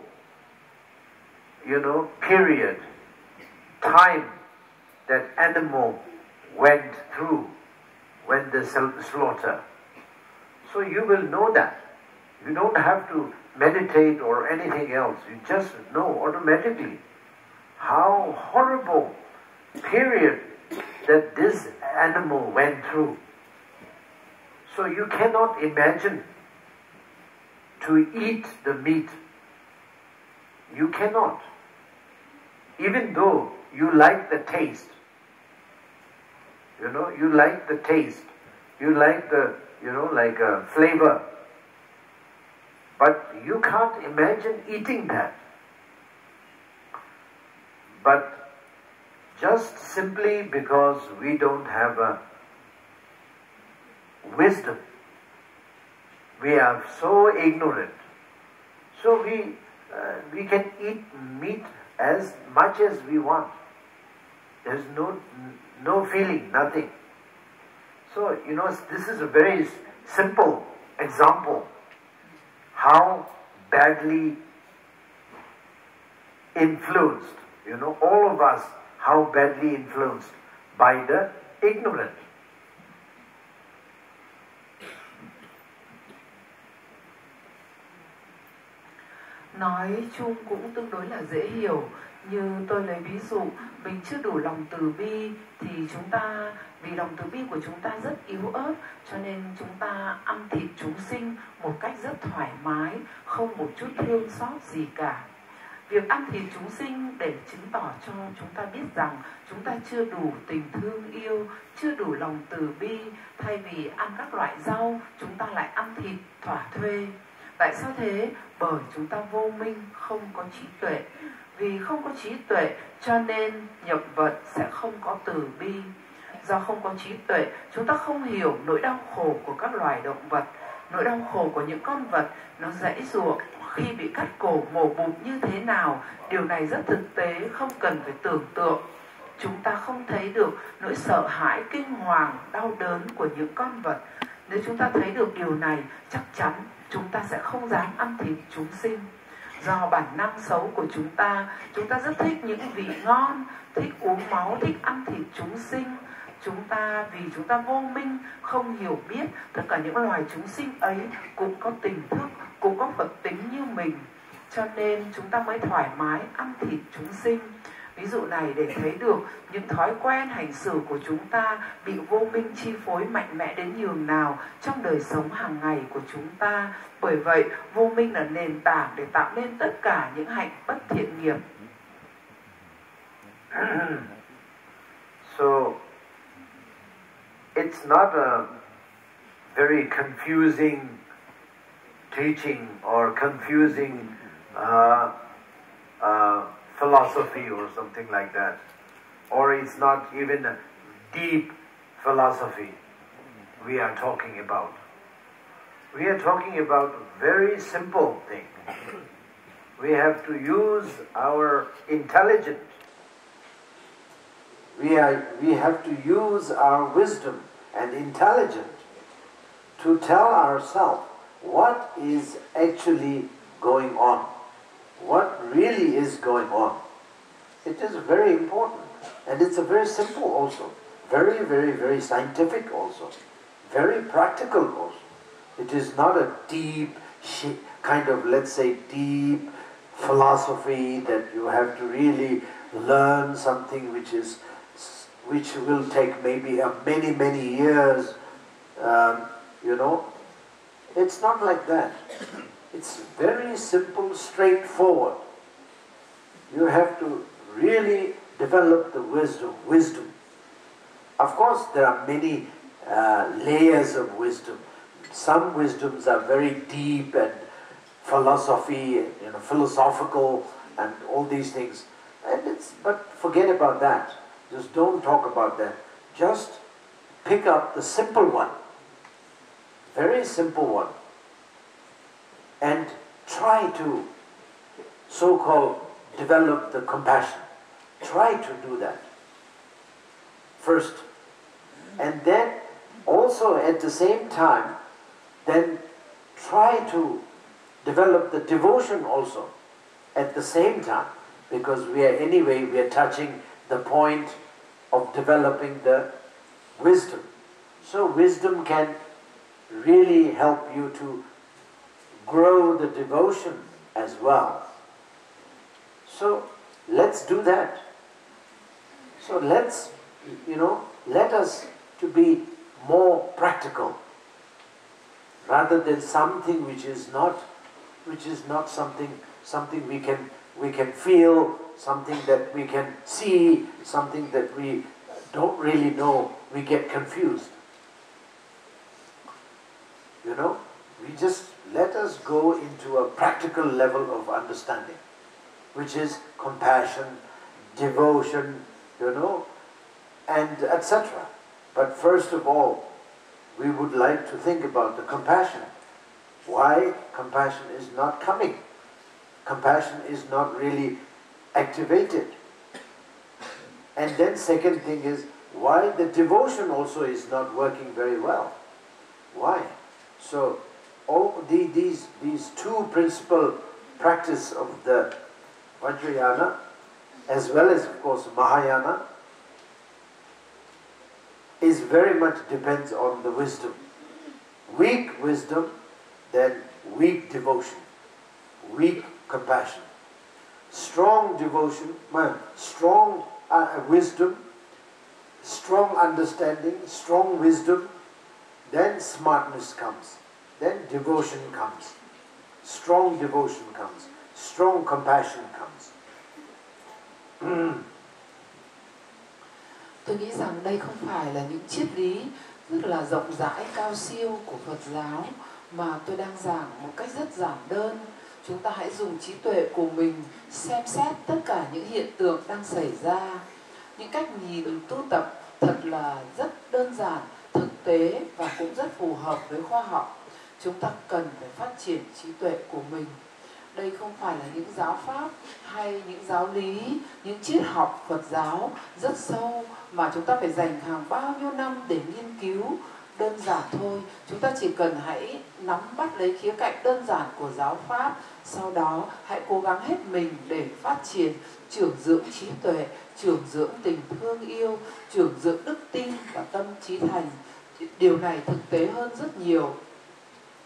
A: period, time that animal went through when they slaughter. So you will know that. You don't have to meditate or anything else. You just know automatically how horrible period that this animal went through. So you cannot imagine to eat the meat. You cannot. Even though you like the taste. You like the taste. You like the, like a flavor. But you can't imagine eating that. But just simply because we don't have a wisdom, we are so ignorant. So we can eat meat as much as we want. There's no feeling, nothing. So, this is a very simple example how badly influenced, all of us, how badly influenced by the ignorant.
B: Nói chung cũng tương đối là dễ hiểu. Như tôi lấy ví dụ, mình chưa đủ lòng từ bi thì chúng ta, vì lòng từ bi của chúng ta rất yếu ớt, cho nên chúng ta ăn thịt chúng sinh một cách rất thoải mái, không một chút thương xót gì cả. Việc ăn thịt chúng sinh để chứng tỏ cho chúng ta biết rằng chúng ta chưa đủ tình thương yêu, chưa đủ lòng từ bi. Thay vì ăn các loại rau, chúng ta lại ăn thịt thỏa thuê. Tại sao thế? Bởi chúng ta vô minh, không có trí tuệ. Vì không có trí tuệ cho nên nhập vận sẽ không có từ bi. Do không có trí tuệ, chúng ta không hiểu nỗi đau khổ của các loài động vật. Nỗi đau khổ của những con vật nó giãy giụa khi bị cắt cổ mổ bụng như thế nào. Điều này rất thực tế, không cần phải tưởng tượng. Chúng ta không thấy được nỗi sợ hãi, kinh hoàng, đau đớn của những con vật. Nếu chúng ta thấy được điều này, chắc chắn chúng ta sẽ không dám ăn thịt chúng sinh. Do bản năng xấu của chúng ta rất thích những vị ngon, thích uống máu, thích ăn thịt chúng sinh. Vì chúng ta vô minh, không hiểu biết tất cả những loài chúng sinh ấy cũng có tình thức, cũng có Phật tính như mình. Cho nên chúng ta mới thoải mái ăn thịt chúng sinh. Ví dụ này để thấy được những thói quen hành xử của chúng ta bị vô minh chi phối mạnh mẽ đến nhường nào trong đời sống hàng ngày của chúng ta. Bởi vậy, vô minh là nền tảng để tạo nên tất cả những hạnh bất thiện nghiệp.
A: So, it's not a very confusing teaching or confusing philosophy or something like that. Or it's not even a deep philosophy we are talking about. We are talking about very simple thing. We have to use our intelligence. We have to use our wisdom and intelligence to tell ourselves what is actually going on, what really is going on. It is very important, and it's a very simple also, very, very, very scientific also, very practical also. It is not a deep kind of, let's say, deep philosophy that you have to really learn something which will take maybe many, many years, It's not like that. It's very simple, straightforward. You have to really develop the wisdom. Of course, there are many layers of wisdom. Some wisdoms are very deep and philosophical and all these things. But forget about that. Just don't talk about that. Just pick up the simple one, very simple one, and try to so-called develop the compassion. Try to do that first. And then also at the same time, then try to develop the devotion also at the same time, because we are touching the point of developing the wisdom. So wisdom can really help you to grow the devotion as well. So let's do that. So let us to be more practical, rather than something which is not something we can feel, something that we can see, something that we don't really know. We get confused. We just let us go into a practical level of understanding, which is compassion, devotion, and etc. But first of all, we would like to think about the compassion. Why compassion is not coming? Compassion is not really activated. And then second thing is, why the devotion also is not working very well. Why? So these two principal practice of the Vajrayana, as well as of course Mahayana, is very much depends on the wisdom. Weak wisdom, then weak devotion, weak compassion. Strong devotion, strong wisdom, strong understanding, strong wisdom, then smartness comes, then devotion comes, strong devotion comes, strong compassion comes.
B: Tôi nghĩ rằng đây không phải là những triết lý rất là rộng rãi, cao siêu của Phật giáo, mà tôi đang giảng một cách rất giản đơn. Chúng ta hãy dùng trí tuệ của mình xem xét tất cả những hiện tượng đang xảy ra. Những cách nhìn tu tập thật là rất đơn giản, thực tế và cũng rất phù hợp với khoa học. Chúng ta cần phải phát triển trí tuệ của mình. Đây không phải là những giáo pháp hay những giáo lý, những triết học Phật giáo rất sâu mà chúng ta phải dành hàng bao nhiêu năm để nghiên cứu. Đơn giản thôi, chúng ta chỉ cần hãy nắm bắt lấy khía cạnh đơn giản của giáo pháp, sau đó hãy cố gắng hết mình để phát triển, trưởng dưỡng trí tuệ, trưởng dưỡng tình thương yêu, trưởng dưỡng đức tin và tâm trí thành. Điều này thực tế hơn rất nhiều.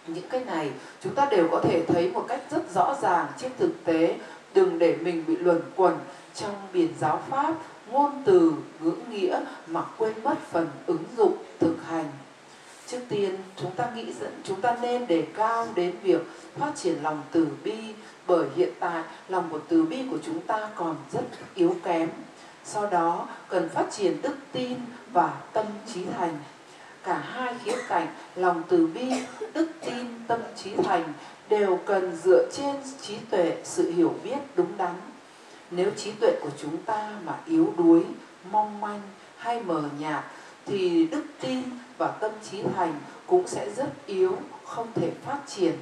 B: Những cái này chúng ta đều có thể thấy một cách rất rõ ràng trên thực tế. Đừng để mình bị luẩn quẩn trong biển giáo pháp, ngôn từ, ngữ nghĩa mà quên mất phần ứng dụng, thực hành. Trước tiên, chúng ta nên đề cao đến việc phát triển lòng từ bi, bởi hiện tại lòng của từ bi của chúng ta còn rất yếu kém. Sau đó, cần phát triển đức tin và tâm trí thành. Cả hai khía cạnh lòng từ bi, đức tin, tâm trí thành đều cần dựa trên trí tuệ, sự hiểu biết đúng đắn. Nếu trí tuệ của chúng ta mà yếu đuối, mong manh hay mờ nhạt thì đức tin và tâm trí thành cũng sẽ rất yếu, không thể phát triển.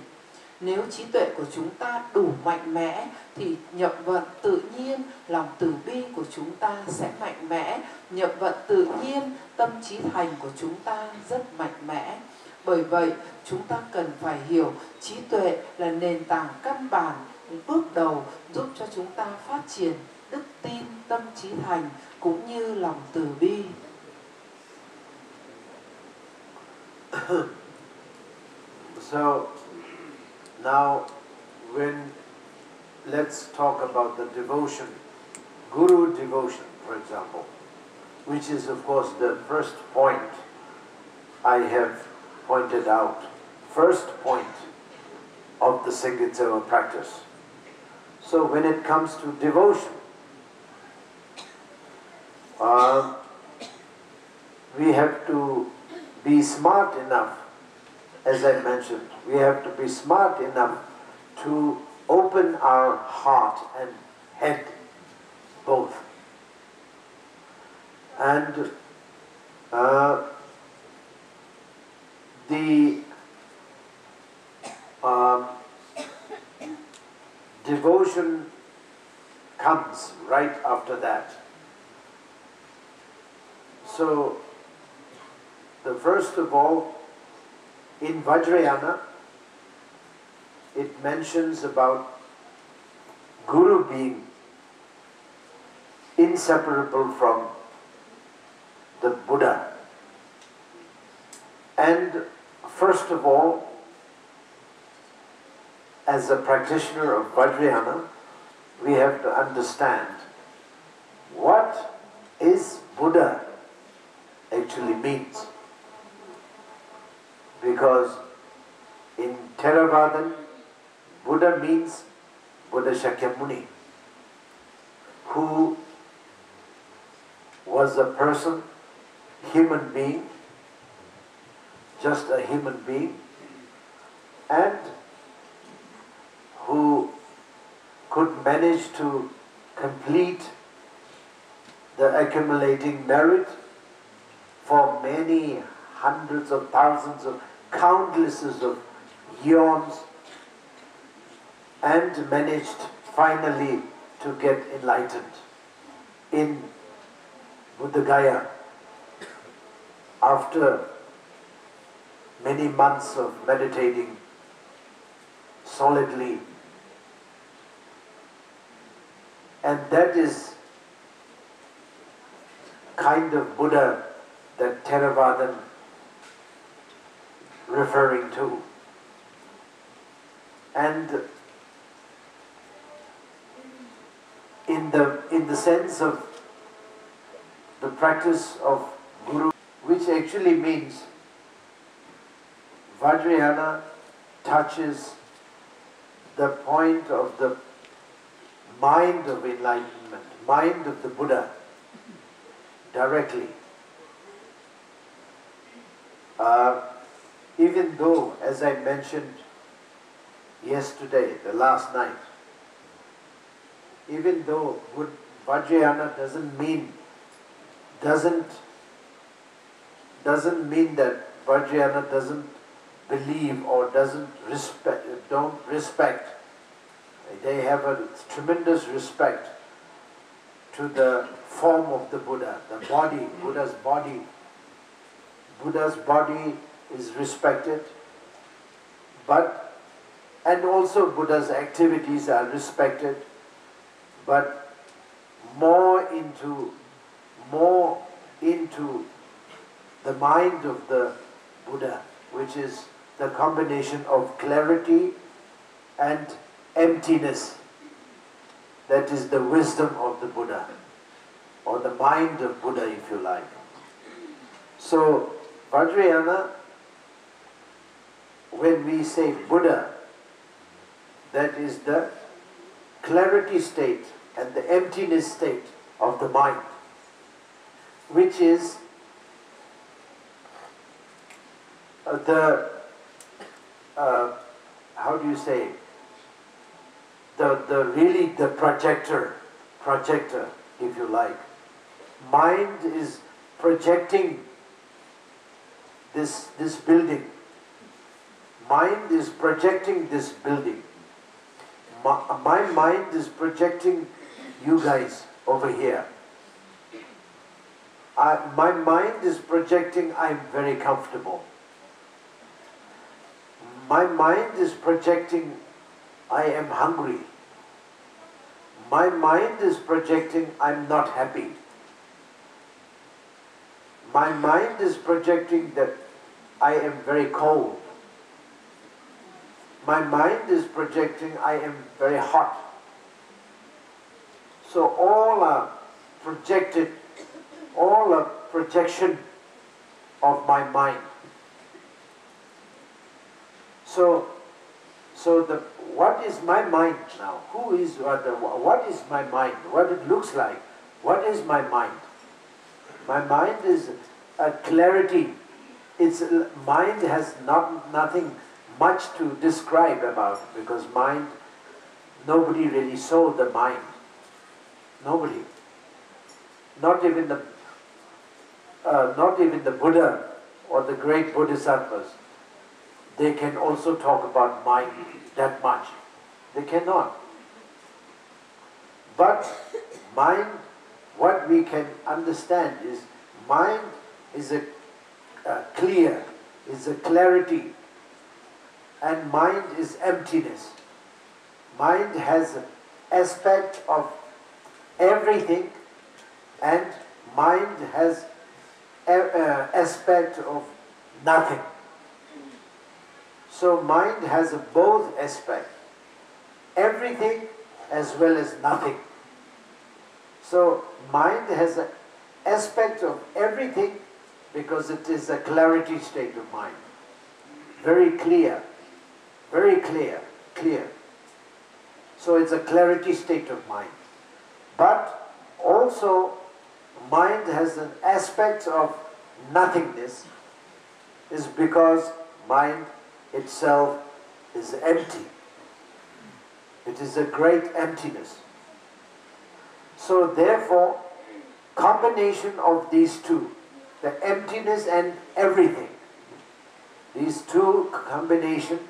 B: Nếu trí tuệ của chúng ta đủ mạnh mẽ thì nhập vận tự nhiên, lòng từ bi của chúng ta sẽ mạnh mẽ. Nhập vận tự nhiên, tâm trí thành của chúng ta rất mạnh mẽ. Bởi vậy, chúng ta cần phải hiểu trí tuệ là nền tảng căn bản, bước đầu giúp cho chúng ta phát triển đức tin, tâm trí thành cũng như lòng từ bi.
A: So now let's talk about the devotion, Guru devotion, for example, which is of course the first point I have pointed out, first point of the Sangha practice. So when it comes to devotion, we have to be smart enough, as I mentioned, we have to be smart enough to open our heart and head both. And the devotion comes right after that. So, first of all, in Vajrayana, it mentions about Guru being inseparable from the Buddha. And first of all, as a practitioner of Vajrayana, we have to understand what is Buddha actually means. Because in Theravada, Buddha means Buddha Shakyamuni, who was a person, human being, just a human being, and who could manage to complete the accumulating merit for many hundreds of thousands of countlesses of eons, and managed finally to get enlightened in Buddha Gaya after many months of meditating solidly. And that is kind of Buddha that Theravadan referring to. And in the sense of the practice of Guru, which actually means Vajrayana touches the point of the mind of enlightenment, mind of the Buddha, directly. Even though, as I mentioned yesterday, the last night, even though Vajrayana doesn't mean that Vajrayana doesn't believe or don't respect. They have a tremendous respect to the form of the Buddha, the body, Buddha's body. Buddha's body is respected, and also Buddha's activities are respected, but more into the mind of the Buddha, which is the combination of clarity and emptiness. That is the wisdom of the Buddha, or the mind of Buddha, if you like. So Vajrayana, when we say Buddha, that is the clarity state and the emptiness state of the mind, which is how do you say, really the projector, if you like. Mind is projecting this building. Mind is projecting this building. My mind is projecting you guys over here. My mind is projecting I'm very comfortable. My mind is projecting I am hungry. My mind is projecting I'm not happy. My mind is projecting that I am very cold. My mind is projecting I am very hot. So all are projected, all are projection of my mind. So what is my mind now? What is my mind? What it looks like? What is my mind? My mind is a clarity. Mind has nothing much to describe about it, because mind, nobody really saw the mind. Nobody. Not even the Buddha or the great Bodhisattvas. They can also talk about mind that much. They cannot. But mind, what we can understand is mind is a clear, is a clarity, and mind is emptiness. Mind has an aspect of everything, and mind has an aspect of nothing. So mind has both aspects, everything as well as nothing. So mind has an aspect of everything because it is a clarity state of mind. Very clear, clear. So it's a clarity state of mind. But also mind has an aspect of nothingness, is because mind itself is empty. It is a great emptiness. So therefore, combination of these two, the emptiness and everything, these two combination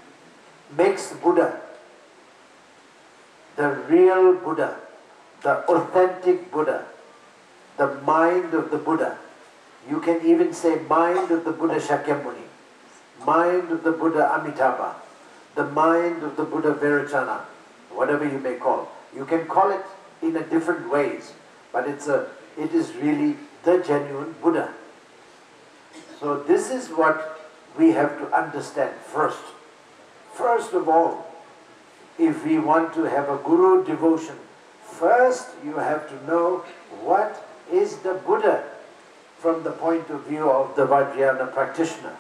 A: makes Buddha, the real Buddha, the authentic Buddha, the mind of the Buddha. You can even say mind of the Buddha Shakyamuni, mind of the Buddha Amitabha, the mind of the Buddha Vairocana, whatever you may call. You can call it in a different ways, but it is really the genuine Buddha. So this is what we have to understand first. First of all, if we want to have a Guru devotion, first you have to know what is the Buddha from the point of view of the Vajrayana practitioner.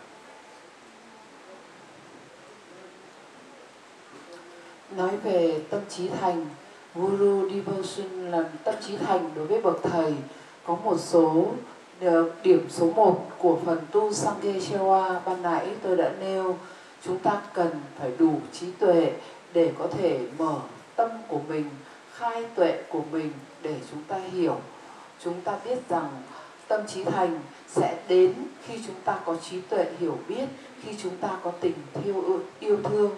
B: Nói về tâm trí thành, Guru Devotion là tâm trí thành đối với bậc thầy. Có một số điểm số 1 của phần tu Sangye Chewa ban nãy tôi đã nêu. Chúng ta cần phải đủ trí tuệ để có thể mở tâm của mình, khai tuệ của mình để chúng ta hiểu. Chúng ta biết rằng tâm trí thành sẽ đến khi chúng ta có trí tuệ hiểu biết, khi chúng ta có tình yêu thương.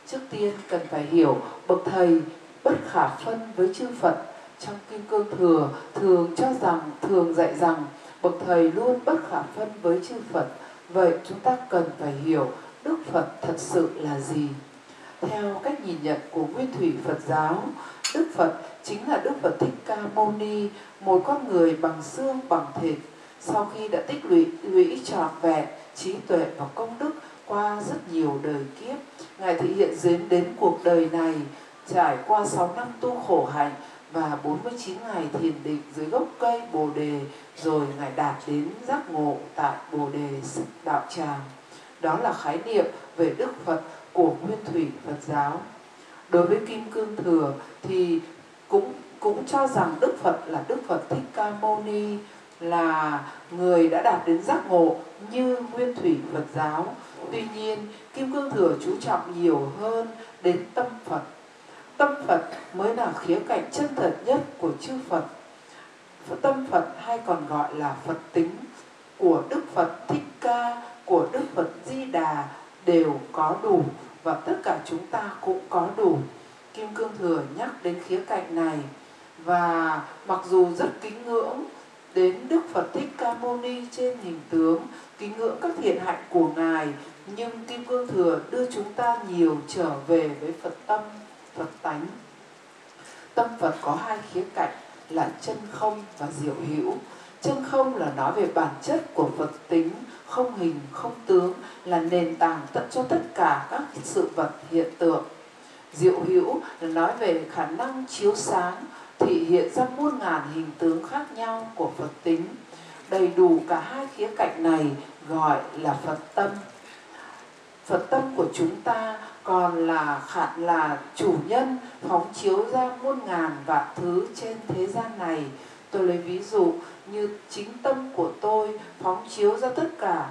B: Trước tiên cần phải hiểu bậc thầy bất khả phân với chư Phật. Trong Kim Cương Thừa thường dạy rằng bậc thầy luôn bất khả phân với chư Phật. Vậy chúng ta cần phải hiểu Đức Phật thật sự là gì. Theo cách nhìn nhận của nguyên thủy Phật giáo, Đức Phật chính là Đức Phật Thích Ca Mâu Ni, một con người bằng xương bằng thịt. Sau khi đã tích lũy trọn vẹn trí tuệ và công đức qua rất nhiều đời kiếp, Ngài thể hiện đến cuộc đời này trải qua 6 năm tu khổ hạnh và 49 ngày thiền định dưới gốc cây Bồ Đề, rồi Ngài đạt đến giác ngộ tại Bồ Đề Đạo Tràng. Đó là khái niệm về Đức Phật của nguyên thủy Phật giáo. Đối với Kim Cương Thừa thì cũng cho rằng Đức Phật là Đức Phật Thích Ca Mâu Ni, là người đã đạt đến giác ngộ như nguyên thủy Phật giáo. Tuy nhiên, Kim Cương Thừa chú trọng nhiều hơn đến tâm Phật. Tâm Phật mới là khía cạnh chân thật nhất của chư Phật. Tâm Phật hay còn gọi là Phật tính của Đức Phật Thích Ca, của Đức Phật Di Đà đều có đủ, và tất cả chúng ta cũng có đủ. Kim Cương Thừa nhắc đến khía cạnh này, và mặc dù rất kính ngưỡng đến Đức Phật Thích Ca Mâu Ni trên hình tướng, kính ngưỡng các thiện hạnh của Ngài, nhưng Kim Cương Thừa đưa chúng ta nhiều trở về với Phật tâm, Phật tánh. Tâm Phật có hai khía cạnh là chân không và diệu hữu. Chân không là nói về bản chất của Phật tính, không hình, không tướng, là nền tảng cho tất cả các sự vật hiện tượng. Diệu hữu là nói về khả năng chiếu sáng, thị hiện ra muôn ngàn hình tướng khác nhau của Phật tính. Đầy đủ cả hai khía cạnh này gọi là Phật tâm. Phật tâm của chúng ta còn là chủ nhân phóng chiếu ra muôn ngàn vạn thứ trên thế gian này. Tôi lấy ví dụ như chính tâm của tôi phóng chiếu ra tất cả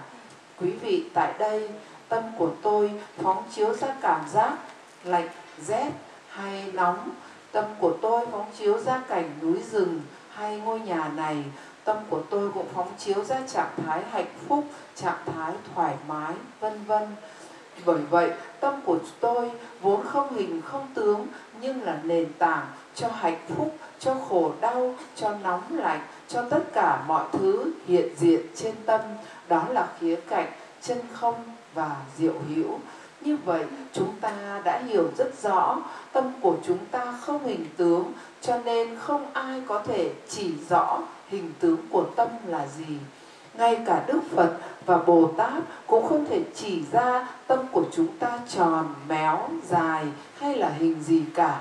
B: quý vị tại đây. Tâm của tôi phóng chiếu ra cảm giác lạnh, rét hay nóng. Tâm của tôi phóng chiếu ra cảnh núi rừng hay ngôi nhà này. Tâm của tôi cũng phóng chiếu ra trạng thái hạnh phúc, trạng thái thoải mái, vân vân. Bởi vậy, tâm của tôi vốn không hình không tướng, nhưng là nền tảng cho hạnh phúc, cho khổ đau, cho nóng lạnh, cho tất cả mọi thứ hiện diện trên tâm. Đó là khía cạnh chân không và diệu hữu. Như vậy, chúng ta đã hiểu rất rõ tâm của chúng ta không hình tướng, cho nên không ai có thể chỉ rõ hình tướng của tâm là gì. Ngay cả Đức Phật và Bồ Tát cũng không thể chỉ ra tâm của chúng ta tròn, méo, dài hay là hình gì cả,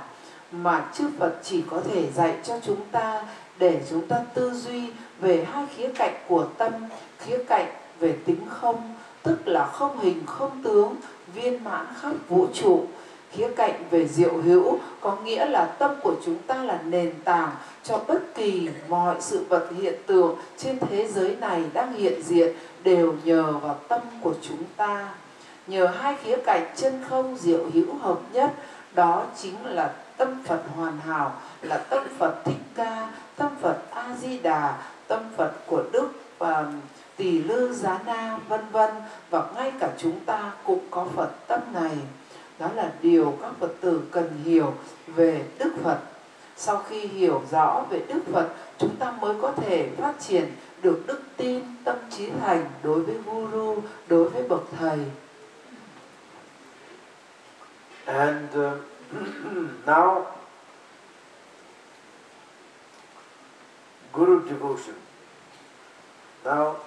B: mà chư Phật chỉ có thể dạy cho chúng ta để chúng ta tư duy về hai khía cạnh của tâm. Khía cạnh về tính không, tức là không hình không tướng, viên mãn khắp vũ trụ. Khía cạnh về diệu hữu có nghĩa là tâm của chúng ta là nền tảng cho bất kỳ mọi sự vật hiện tượng trên thế giới này đang hiện diện đều nhờ vào tâm của chúng ta. Nhờ hai khía cạnh chân không diệu hữu hợp nhất, đó chính là tâm Phật hoàn hảo, là tâm Phật Thích Ca, tâm Phật A Di Đà, tâm Phật của Đức và Tỳ Lư Giá Na, vân vân. Và ngay cả chúng ta cũng có Phật tâm này. Đó là điều các Phật tử cần hiểu về Đức Phật. Sau khi hiểu rõ về Đức Phật, chúng ta mới có thể phát triển được đức tin, tâm trí thành đối với Guru, đối với bậc thầy.
A: And now, Guru devotion. Now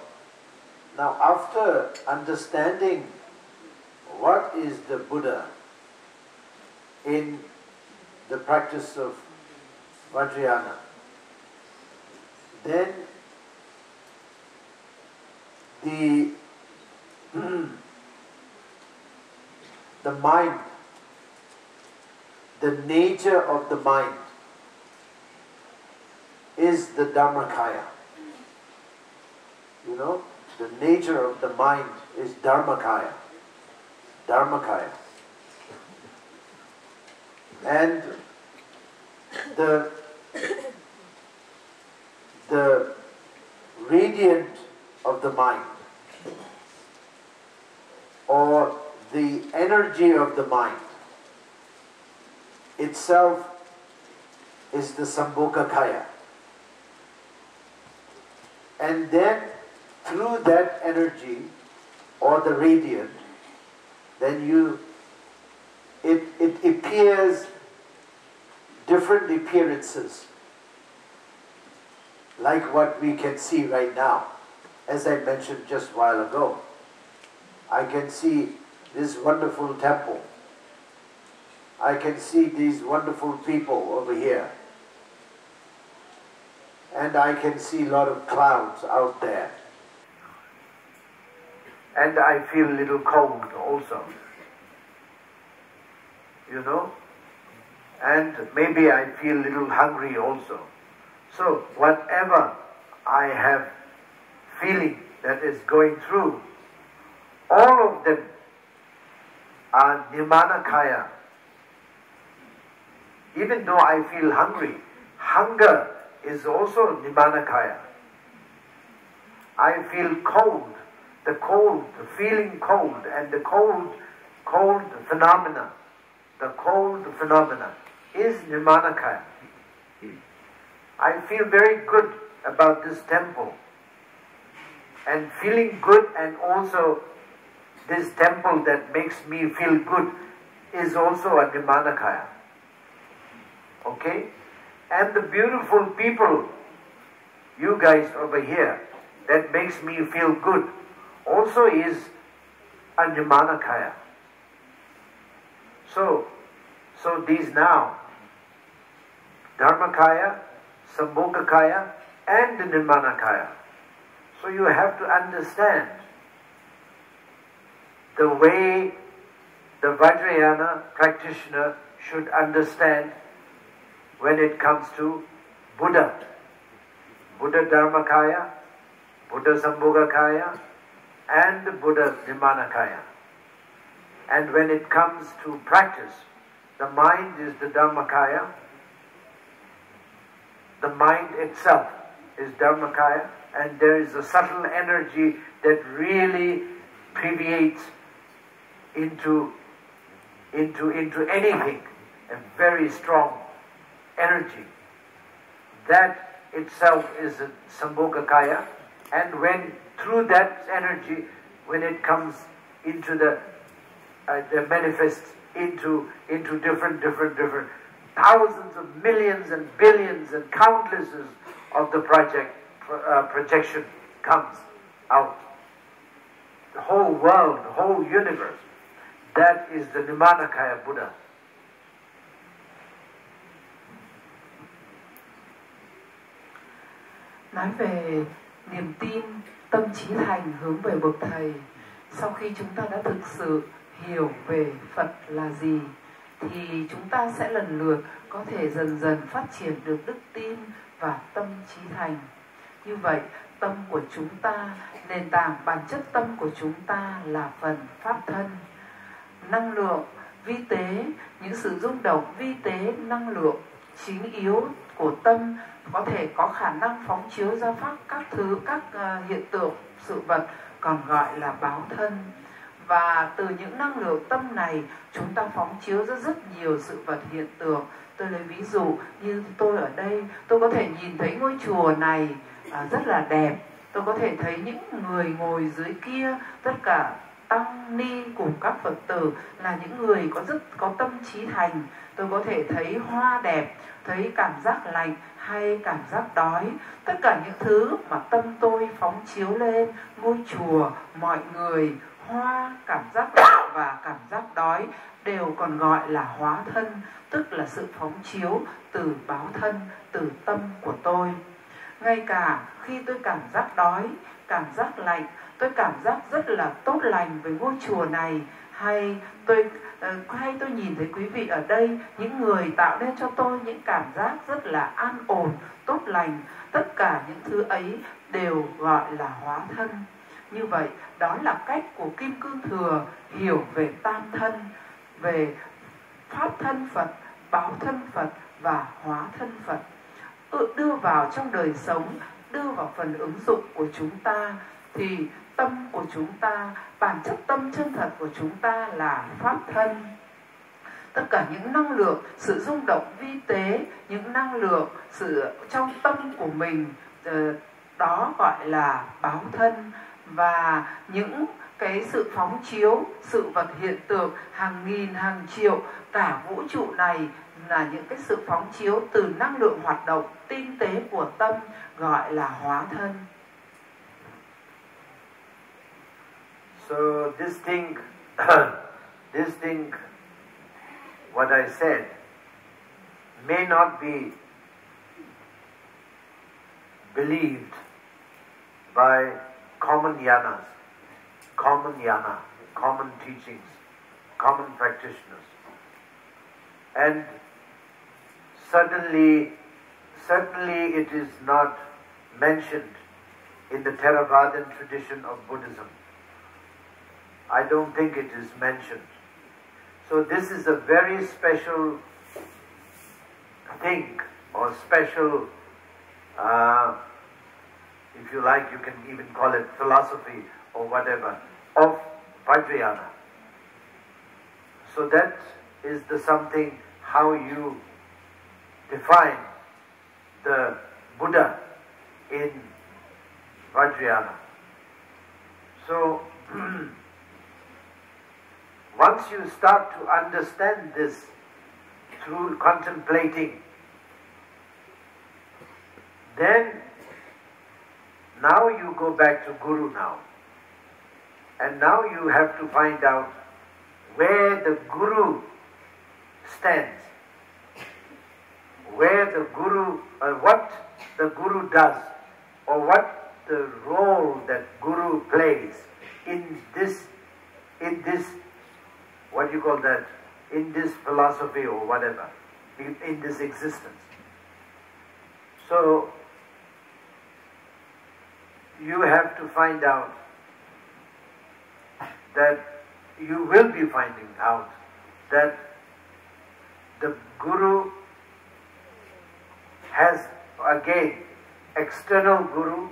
A: after understanding what is the Buddha in the practice of Vajrayana, then the mind, the nature of the mind is the Dharmakaya. You know, the nature of the mind is Dharmakaya. Dharmakaya. And the radiant of the mind, or the energy of the mind itself, is the Sambhogakaya. And then through that energy or the radiant, then it appears different appearances, like what we can see right now. As I mentioned just a while ago, I can see this wonderful temple. I can see these wonderful people over here. And I can see a lot of clouds out there. And I feel a little cold also. You know? And maybe I feel a little hungry also. So whatever I have feeling that is going through, all of them are Nimanakaya. Even though I feel hungry, hunger is also Nimanakaya. I feel cold, the feeling cold, and the cold phenomena, is Nimanakaya. I feel very good about this temple, and feeling good, and also this temple that makes me feel good is also a Nimanakaya. Okay? And the beautiful people, you guys over here, that makes me feel good, also is a Nimanakaya. So these now, Dharmakaya, Sambhogakaya, and the Nimanakaya. So you have to understand the way the Vajrayana practitioner should understand when it comes to Buddha. Buddha Dharmakaya, Buddha Sambhogakaya, and Buddha Nimanakaya. And when it comes to practice, the mind is the Dharmakaya, the mind itself is Dharmakaya, and there is a subtle energy that really permeates into anything, a very strong energy. That itself is a Sambhogakaya, and when through that energy, when it comes into the manifests into different thousands of millions and billions and countlesses of the projection comes out. The whole world, the whole universe, that is the Nimanakaya Buddha.
B: Nói về niềm tin, tâm trí thành hướng về bậc thầy. Sau khi chúng ta đã thực sự hiểu về Phật là gì, thì chúng ta sẽ lần lượt có thể dần dần phát triển được đức tin và tâm trí thành. Như vậy, tâm của chúng ta, nền tảng bản chất tâm của chúng ta là phần pháp thân. Năng lượng vi tế, những sự rung động vi tế năng lượng chính yếu của tâm có thể có khả năng phóng chiếu ra pháp các hiện tượng sự vật, còn gọi là báo thân. Và từ những năng lượng tâm này, chúng ta phóng chiếu ra rất nhiều sự vật hiện tượng. Tôi lấy ví dụ như tôi ở đây, tôi có thể nhìn thấy ngôi chùa này rất là đẹp. Tôi có thể thấy những người ngồi dưới kia, tất cả tăng ni cùng các Phật tử là những người có tâm trí thành. Tôi có thể thấy hoa đẹp, thấy cảm giác lạnh hay cảm giác đói. Tất cả những thứ mà tâm tôi phóng chiếu lên ngôi chùa, mọi người, hoa, cảm giác lạnh và cảm giác đói đều còn gọi là hóa thân, tức là sự phóng chiếu từ báo thân, từ tâm của tôi. Ngay cả khi tôi cảm giác đói, cảm giác lạnh, tôi cảm giác rất là tốt lành với ngôi chùa này, hay tôi nhìn thấy quý vị ở đây, những người tạo nên cho tôi những cảm giác rất là an ổn, tốt lành, tất cả những thứ ấy đều gọi là hóa thân. Như vậy, đó là cách của Kim Cương Thừa hiểu về tam thân, về pháp thân Phật, báo thân Phật và hóa thân Phật, đưa vào trong đời sống, đưa vào phần ứng dụng của chúng ta. Thì tâm của chúng ta, bản chất tâm chân thật của chúng ta là pháp thân. Tất cả những năng lượng, sự rung động vi tế, những năng lượng sự trong tâm của mình, đó gọi là báo thân. Và những cái sự phóng chiếu, sự vật hiện tượng hàng nghìn, hàng triệu, cả vũ trụ này là những cái sự phóng chiếu từ năng lượng hoạt động tinh tế của tâm, gọi là hóa thân.
A: So this thing, what I said, may not be believed by common yanas, common teachings, common practitioners. And certainly it is not mentioned in the Theravadan tradition of Buddhism. I don't think it is mentioned. So this is a very special thing, or special, if you like, you can even call it philosophy or whatever, of Vajrayana. So that is the something how you define the Buddha in Vajrayana. So once you start to understand this through contemplating, then now you go back to Guru now. And now you have to find out where the Guru stands, where the Guru, what the Guru does, or what the role that Guru plays in this, what you call that, in this philosophy or whatever, in this existence. So you have to find out that you will be finding out that the Guru has again external Guru,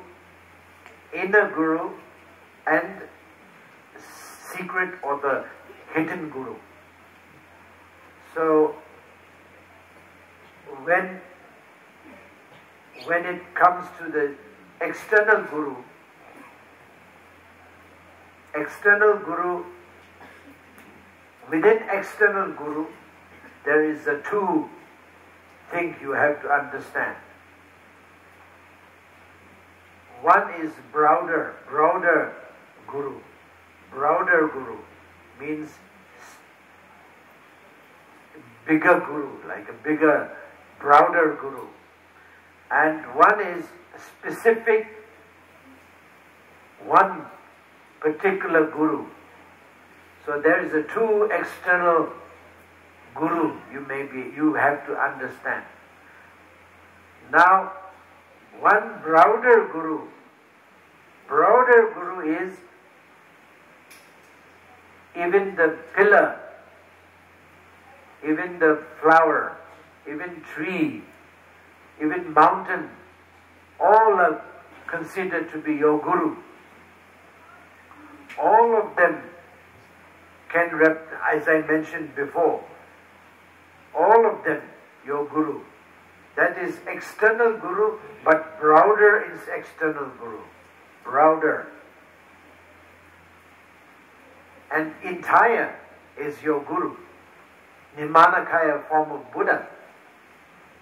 A: inner Guru, and secret or the hidden Guru. So when it comes to the external Guru, within external Guru, there is a two things you have to understand. One is broader Guru. Broader Guru means bigger Guru, like a bigger, broader Guru. And one is specific, one particular Guru. So there is a two external Guru you have to understand. Now, one broader Guru is even the pillar, even the flower, even tree, even mountain, all are considered to be your Guru. All of them can, as I mentioned before, all of them your Guru. That is external Guru, but broader is external Guru. Broader. and entire is your Guru. Nirmanakaya form of Buddha.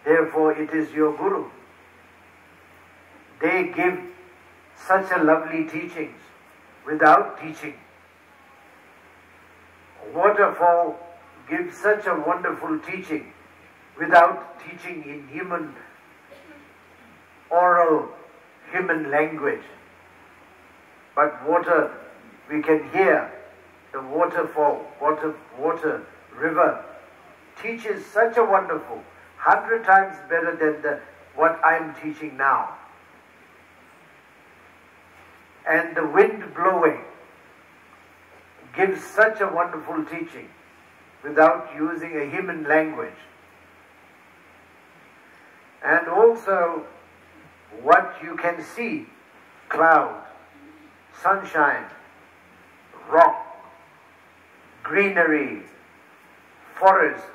A: Therefore it is your Guru. They give such a lovely teachings without teaching. Waterfall gives such a wonderful teaching without teaching in human oral, human language. But water, we can hear the waterfall, water, river, teaches such a wonderful, 100 times better than what I'm teaching now. And the wind blowing gives such a wonderful teaching without using a human language. And also what you can see, cloud, sunshine, rock, greenery, forest,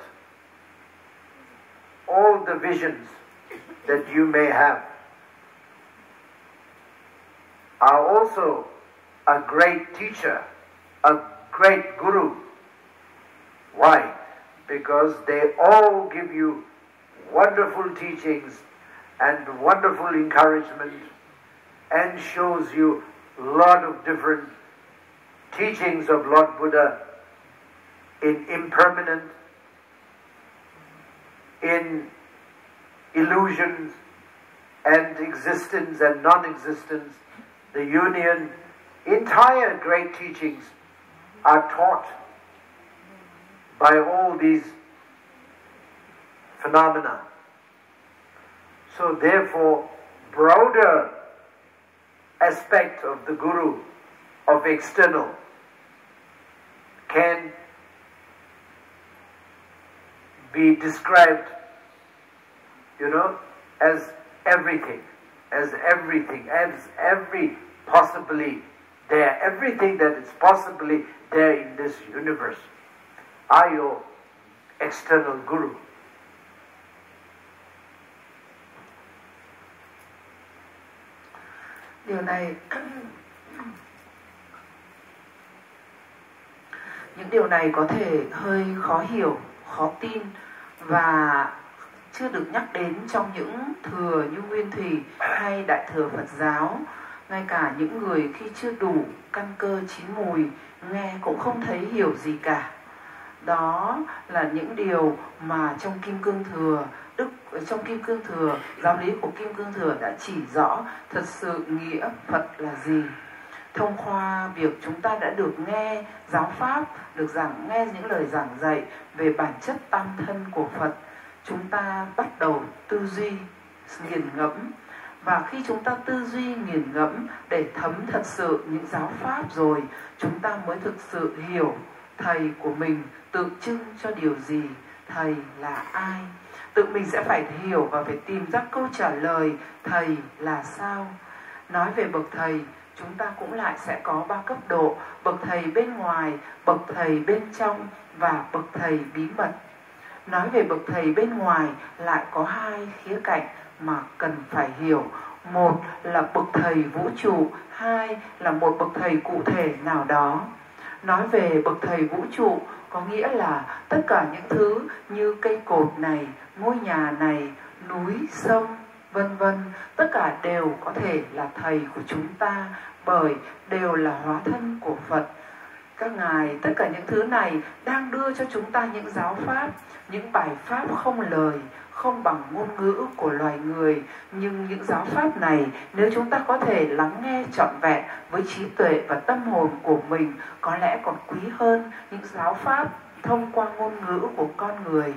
A: all the visions that you may have are also a great teacher, a great guru. Why? Because they all give you wonderful teachings and wonderful encouragement and shows you a lot of different teachings of Lord Buddha in impermanent, in illusions and existence and non-existence, the union. Entire great teachings are taught by all these phenomena. So therefore, broader aspect of the Guru, of external, can be described, as everything, as every possibly there, everything that is possibly there in this universe are your external Guru.
B: Những điều này có thể hơi khó hiểu, khó tin và chưa được nhắc đến trong những thừa như Nguyên Thủy hay Đại thừa Phật giáo. Ngay cả những người khi chưa đủ căn cơ chín mùi nghe cũng không thấy hiểu gì cả. Đó là những điều mà trong Kim Cương Thừa, trong Kim Cương Thừa, giáo lý của Kim Cương Thừa đã chỉ rõ thật sự nghĩa Phật là gì. Thông qua việc chúng ta đã được nghe giáo pháp, được nghe những lời giảng dạy về bản chất tam thân của Phật, chúng ta bắt đầu tư duy, nghiền ngẫm. Và khi chúng ta tư duy, nghiền ngẫm để thấm thật sự những giáo pháp rồi, chúng ta mới thực sự hiểu Thầy của mình tượng trưng cho điều gì, Thầy là ai. Tự mình sẽ phải hiểu và phải tìm ra câu trả lời Thầy là sao. Nói về bậc Thầy, chúng ta cũng lại sẽ có 3 cấp độ: bậc Thầy bên ngoài, bậc Thầy bên trong và bậc Thầy bí mật. Nói về bậc Thầy bên ngoài lại có 2 khía cạnh mà cần phải hiểu. Một là bậc Thầy vũ trụ, 2 là một bậc Thầy cụ thể nào đó. Nói về bậc Thầy vũ trụ có nghĩa là tất cả những thứ như cây cột này, ngôi nhà này, núi, sông, vân vân, tất cả đều có thể là Thầy của chúng ta, bởi đều là hóa thân của Phật. Các ngài, tất cả những thứ này đang đưa cho chúng ta những giáo pháp, những bài pháp không lời, không bằng ngôn ngữ của loài người. Nhưng những giáo pháp này, nếu chúng ta có thể lắng nghe trọn vẹn với trí tuệ và tâm hồn của mình, có lẽ còn quý hơn những giáo pháp thông qua ngôn ngữ của con người.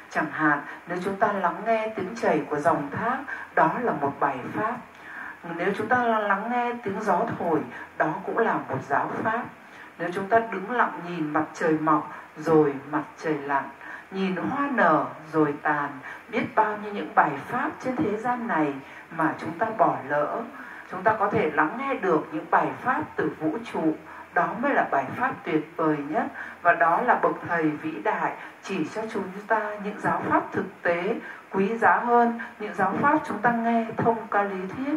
B: Chẳng hạn, nếu chúng ta lắng nghe tiếng chảy của dòng thác, đó là một bài pháp. Nếu chúng ta lắng nghe tiếng gió thổi, đó cũng là một giáo pháp. Nếu chúng ta đứng lặng nhìn mặt trời mọc rồi mặt trời lặn, nhìn hoa nở rồi tàn, biết bao nhiêu những bài pháp trên thế gian này mà chúng ta bỏ lỡ. Chúng ta có thể lắng nghe được những bài pháp từ vũ trụ, đó mới là bài pháp tuyệt vời nhất. Và đó là bậc Thầy vĩ đại chỉ cho chúng ta những giáo pháp thực tế quý giá hơn những giáo pháp chúng ta nghe thông qua lý thuyết.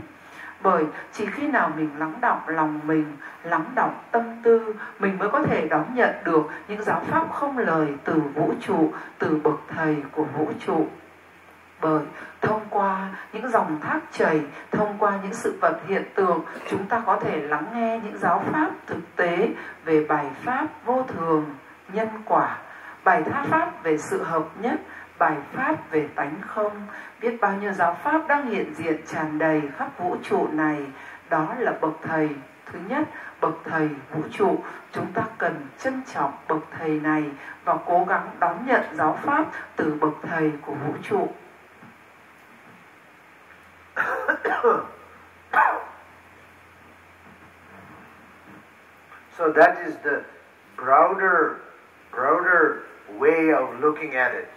B: Bởi chỉ khi nào mình lắng đọng lòng mình, lắng đọng tâm tư, mình mới có thể đón nhận được những giáo pháp không lời từ vũ trụ, từ bậc thầy của vũ trụ. Bởi thông qua những dòng thác chảy, thông qua những sự vật hiện tượng, chúng ta có thể lắng nghe những giáo pháp thực tế về bài pháp vô thường, nhân quả, bài pháp về sự hợp nhất, bài pháp về tánh không. Biết bao nhiêu giáo pháp đang hiện diện tràn đầy khắp vũ trụ này. Đó là bậc thầy thứ nhất, bậc thầy vũ trụ. Chúng ta cần trân trọng bậc thầy này và cố gắng đón nhận giáo pháp từ bậc thầy của vũ trụ.
A: So that is the broader way of looking at it.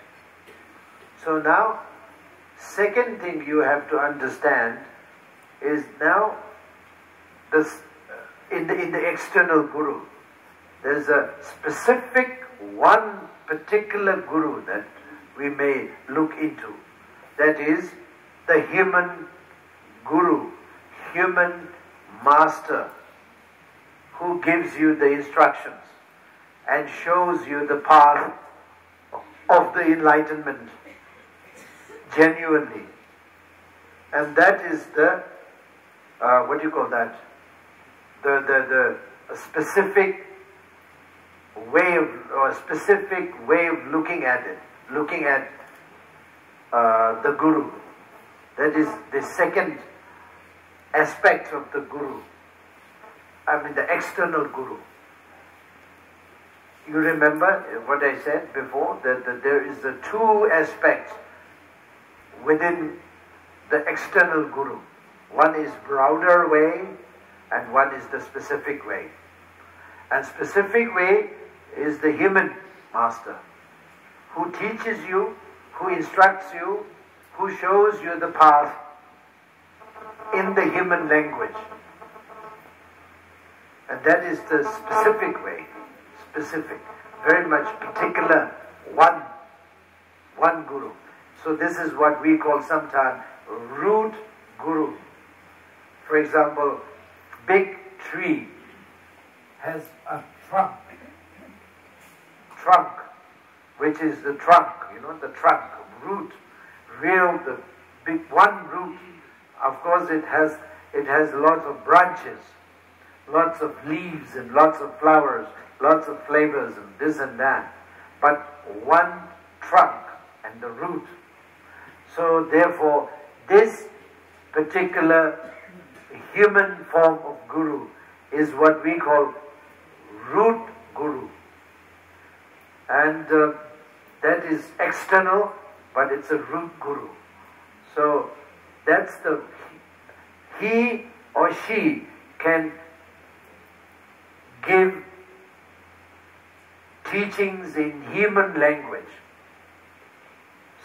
A: So now, second thing you have to understand is now this in the external guru. There's a specific one particular guru that we may look into. That is the human guru, human master, who gives you the instructions and shows you the path of the enlightenment genuinely. And that is the, what do you call that? The specific way of looking at it, looking at the guru. That is the second aspect of the guru. I mean the external guru. You remember what I said before, that there is the two aspects within the external guru. One is broader way and one is the specific way. And specific way is the human master who teaches you, who instructs you, who shows you the path in the human language. And that is the specific way, specific, very much particular, one guru. So this is what we call sometimes root guru. For example, big tree has a trunk, which is the trunk, the trunk, root, real, the big one root. Of course it has lots of branches, lots of leaves and lots of flowers, lots of flavors and this and that, but one trunk and the root. So therefore, this particular human form of guru is what we call root guru. And that is external, but it's a root guru. So that's he or she can give teachings in human language.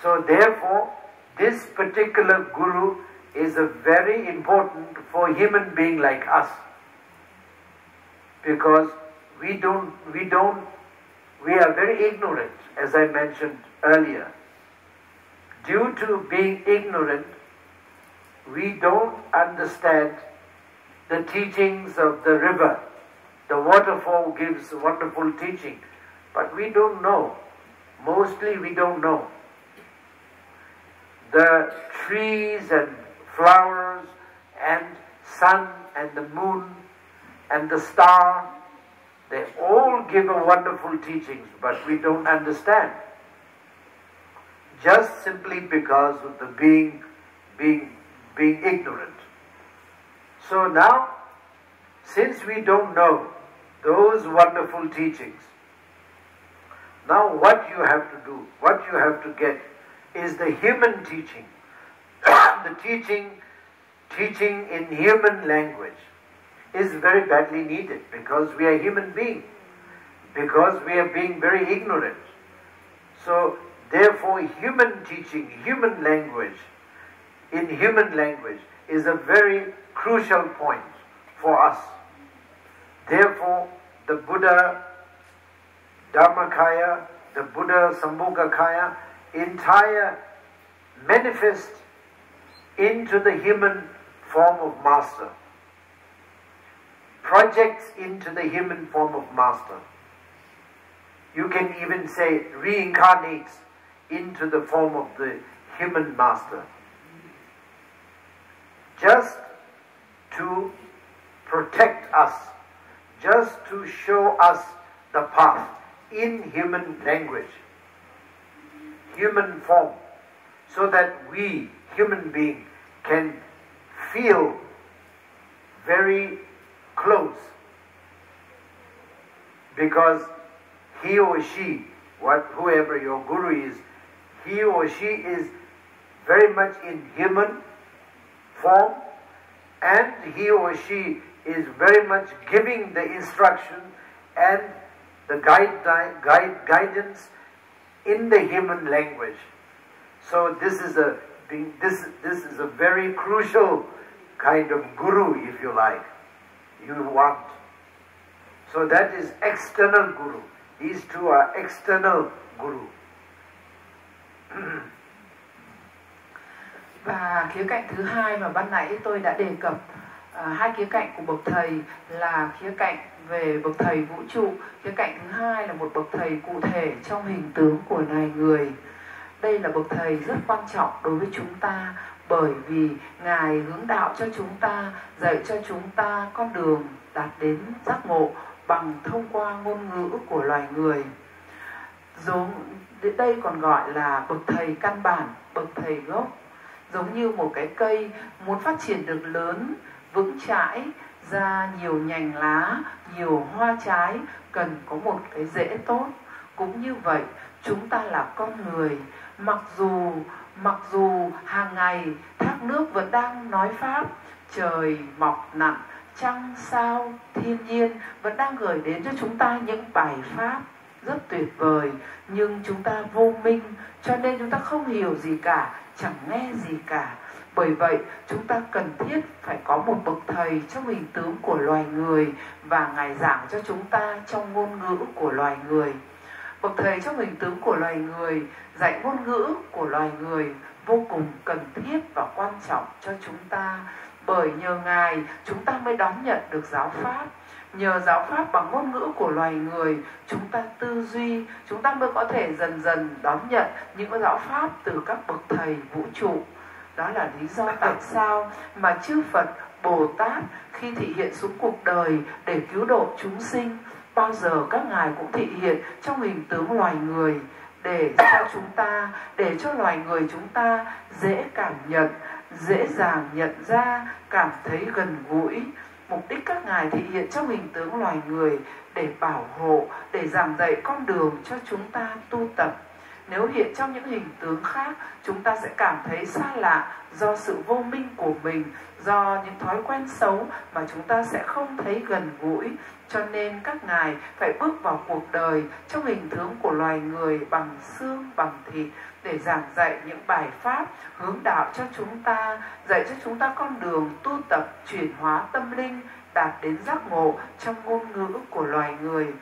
A: So therefore, this particular guru is a very important for a human being like us, because we are very ignorant, as I mentioned earlier. Due to being ignorant, we don't understand the teachings of the river. The waterfall gives wonderful teaching, but we don't know. Mostly we don't know. The trees and flowers and sun and the moon and the star, they all give a wonderful teachings, but we don't understand. Just simply because of the being ignorant. So now, since we don't know those wonderful teachings, now what you have to do, what you have to get is the human teaching. The teaching in human language is very badly needed, because we are human beings, because we are being very ignorant. So therefore human teaching, human language, in human language is a very crucial point for us. Therefore the Buddha Dharmakaya, the Buddha Sambhogakaya, entire manifest into the human form of master, projects into the human form of master. You can even say reincarnates into the form of the human master, just to protect us, just to show us the path in human language, human form, so that we, human beings, can feel very close, because he or she, whoever your guru is, he or she is very much in human form, and he or she is very much giving the instruction and the guidance in the human language. So this is a very crucial kind of guru, if you like, you want. So that is external guru. These two are external guru.
B: Và khía cạnh thứ hai mà ban nãy tôi đã đề cập, hai khía cạnh của bậc thầy là khía cạnh về bậc thầy vũ trụ, khía cạnh thứ hai là một bậc thầy cụ thể trong hình tướng của loài người. Đây là bậc thầy rất quan trọng đối với chúng ta, bởi vì Ngài hướng đạo cho chúng ta, dạy cho chúng ta con đường đạt đến giác ngộ bằng thông qua ngôn ngữ của loài người. Đây còn gọi là bậc thầy căn bản, bậc thầy gốc. Giống như một cái cây muốn phát triển được lớn, vững chãi, ra nhiều nhành lá, nhiều hoa trái, cần có một cái rễ tốt. Cũng như vậy, chúng ta là con người, mặc dù hàng ngày thác nước vẫn đang nói pháp, trời mọc nặng, trăng sao thiên nhiên vẫn đang gửi đến cho chúng ta những bài pháp rất tuyệt vời, nhưng chúng ta vô minh, cho nên chúng ta không hiểu gì cả, chẳng nghe gì cả. Bởi vậy chúng ta cần thiết phải có một bậc thầy trong hình tướng của loài người, và Ngài giảng cho chúng ta trong ngôn ngữ của loài người. Bậc thầy trong hình tướng của loài người dạy ngôn ngữ của loài người vô cùng cần thiết và quan trọng cho chúng ta, bởi nhờ Ngài chúng ta mới đón nhận được giáo pháp. Nhờ giáo pháp bằng ngôn ngữ của loài người, chúng ta tư duy, chúng ta mới có thể dần dần đón nhận những giáo pháp từ các bậc thầy vũ trụ. Đó là lý do tại sao mà chư Phật, Bồ Tát khi thị hiện xuống cuộc đời để cứu độ chúng sinh, bao giờ các ngài cũng thị hiện trong hình tướng loài người, để cho chúng ta, để cho loài người chúng ta dễ cảm nhận, dễ dàng nhận ra, cảm thấy gần gũi. Mục đích các ngài thị hiện trong hình tướng loài người để bảo hộ, để giảng dạy con đường cho chúng ta tu tập. Nếu hiện trong những hình tướng khác, chúng ta sẽ cảm thấy xa lạ do sự vô minh của mình, do những thói quen xấu mà chúng ta sẽ không thấy gần gũi. Cho nên các ngài phải bước vào cuộc đời trong hình tướng của loài người bằng xương, bằng thịt, để giảng dạy những bài pháp hướng đạo cho chúng ta, dạy cho chúng ta con đường tu tập chuyển hóa tâm linh, đạt đến giác ngộ trong ngôn ngữ của loài người.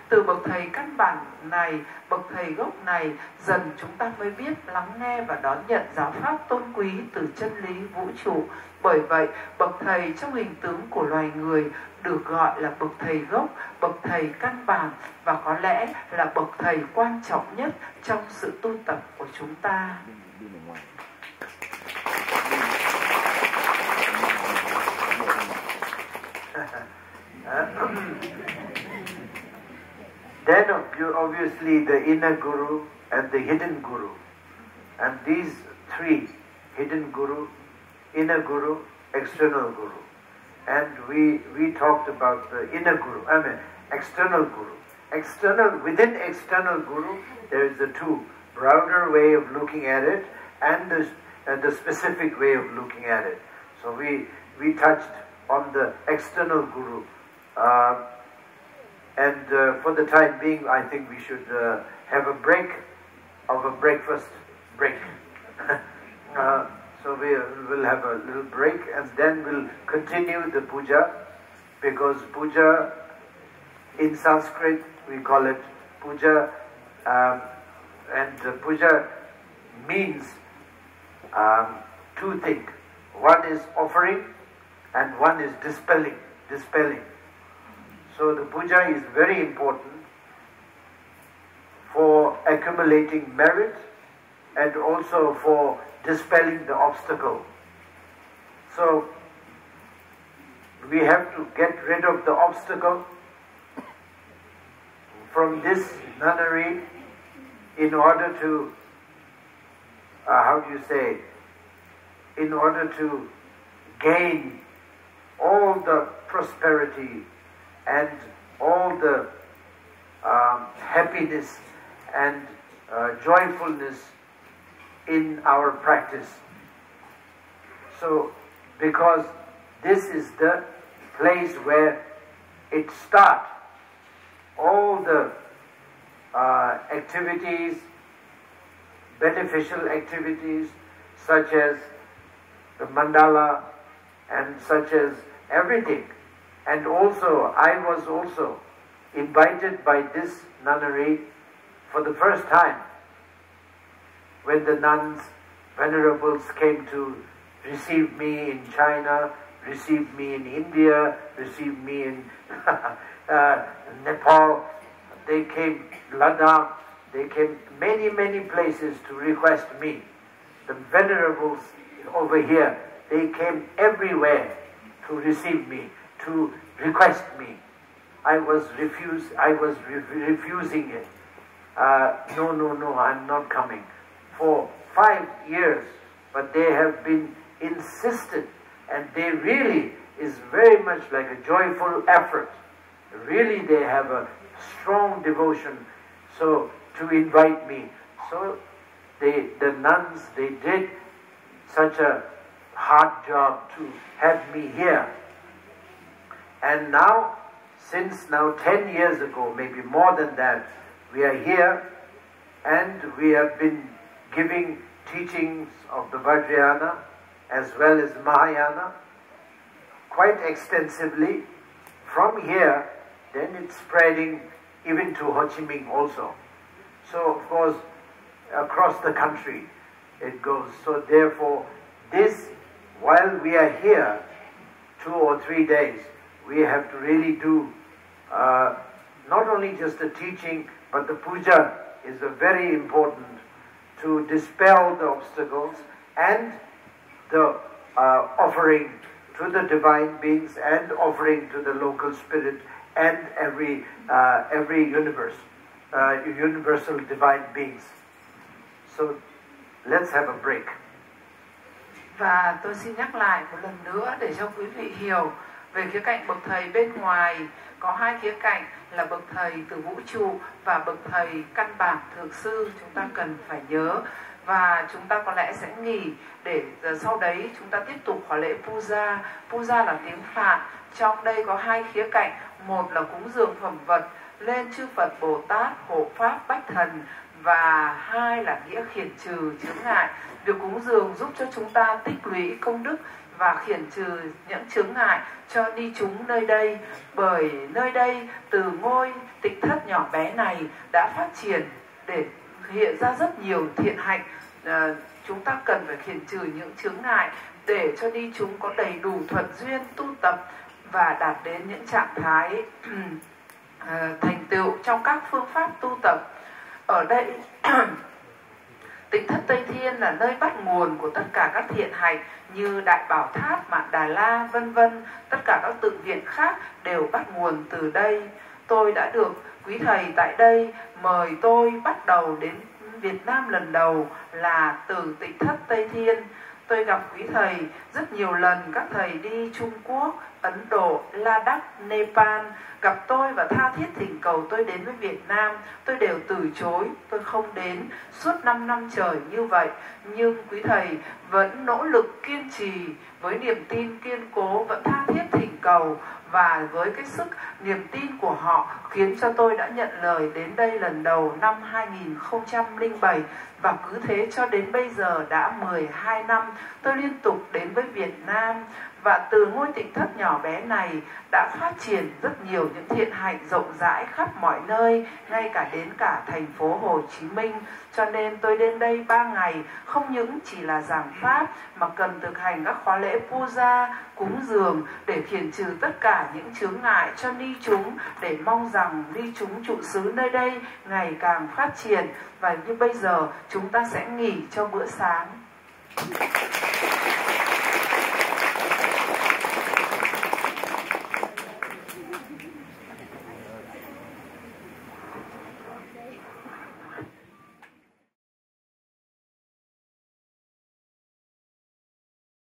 B: Từ bậc thầy căn bản này, bậc thầy gốc này, dần chúng ta mới biết lắng nghe và đón nhận giáo pháp tôn quý từ chân lý vũ trụ. Bởi vậy, bậc thầy trong hình tướng của loài người được gọi là bậc thầy gốc, bậc thầy căn bản, và có lẽ là bậc thầy quan trọng nhất trong sự tu tập của chúng ta.
A: Then obviously the inner guru and the hidden guru. And these three, hidden guru, inner guru, external guru. And we talked about the inner guru, external guru. Within external guru, there is the two, broader way of looking at it and the specific way of looking at it. So we touched on the external guru. And for the time being, I think we should have a break of a breakfast break. So we'll have a little break, and then we'll continue the puja, because puja in Sanskrit we call it puja, and puja means two things. One is offering, and one is dispelling. So the puja is very important for accumulating merit and also for dispelling the obstacle. So we have to get rid of the obstacle from this nunnery in order to, in order to gain all the prosperity and all the happiness and joyfulness in our practice. So, because this is the place where it starts, all the activities, beneficial activities, such as the mandala and such as everything. And also, I was also invited by this nunnery for the first time when the nuns, venerables came to receive me in China, receive me in India, receive me in Nepal. They came Ladakh, they came many places to request me. The venerables over here, they came everywhere to receive me, to request me. I was refusing it. No, I'm not coming. For 5 years, but they have been insistent, and they really is very much like a joyful effort. Really, they have a strong devotion, so to invite me. So the nuns, they did such a hard job to have me here. And now, since now 10 years ago, maybe more than that, we are here and we have been giving teachings of the Vajrayana as well as Mahayana quite extensively. From here, then it's spreading even to Ho Chi Minh also. So of course, across the country it goes. So therefore, this, while we are here 2 or 3 days, we have to really do not only just the teaching, but the puja is a very important to dispel the obstacles and the offering to the divine beings and offering to the local spirit and every universal divine beings. So let's have a break.
B: Và tôi xin nhắc lại một lần nữa để cho quý vị hiểu về khía cạnh bậc thầy bên ngoài. Có 2 khía cạnh là bậc thầy từ vũ trụ và bậc thầy căn bản thượng sư, chúng ta cần phải nhớ. Và chúng ta có lẽ sẽ nghỉ để sau đấy chúng ta tiếp tục khóa lễ puja. Puja là tiếng Phạn. Trong đây có 2 khía cạnh. Một là cúng dường phẩm vật lên chư Phật, Bồ Tát, hộ Pháp, Bách Thần. Và 2 là nghĩa khiển trừ chướng ngại. Việc cúng dường giúp cho chúng ta tích lũy công đức và khiển trừ những chướng ngại cho ni chúng nơi đây. Bởi nơi đây từ ngôi Tịnh Thất nhỏ bé này đã phát triển để hiện ra rất nhiều thiện hạnh. Chúng ta cần phải khiển trừ những chướng ngại để cho ni chúng có đầy đủ thuận duyên tu tập và đạt đến những trạng thái thành tựu trong các phương pháp tu tập. Ở đây Tịnh Thất Tây Thiên là nơi bắt nguồn của tất cả các thiện hạnh như Đại Bảo Tháp, Mandala, vân vân. Tất cả các tự viện khác đều bắt nguồn từ đây. Tôi đã được quý thầy tại đây mời tôi bắt đầu đến Việt Nam lần đầu là từ Tịnh Thất Tây Thiên. Tôi gặp quý thầy rất nhiều lần, các thầy đi Trung Quốc, Ấn Độ, Ladakh, Nepal gặp tôi và tha thiết thỉnh cầu tôi đến với Việt Nam. Tôi đều từ chối, tôi không đến suốt 5 năm trời như vậy. Nhưng quý thầy vẫn nỗ lực kiên trì với niềm tin kiên cố, vẫn tha thiết thỉnh cầu. Và với cái sức niềm tin của họ khiến cho tôi đã nhận lời đến đây lần đầu năm 2007. Và cứ thế cho đến bây giờ đã 12 năm tôi liên tục đến đến với Việt Nam. Và từ ngôi Tịnh Thất nhỏ bé này đã phát triển rất nhiều những thiện hạnh rộng rãi khắp mọi nơi, ngay cả đến cả thành phố Hồ Chí Minh. Cho nên tôi đến đây 3 ngày không những chỉ là giảng pháp mà cần thực hành các khóa lễ puja, cúng dường để khiển trừ tất cả những chướng ngại cho ni chúng, để mong rằng ni chúng trụ xứ nơi đây ngày càng phát triển. Và như bây giờ chúng ta sẽ nghỉ cho bữa sáng.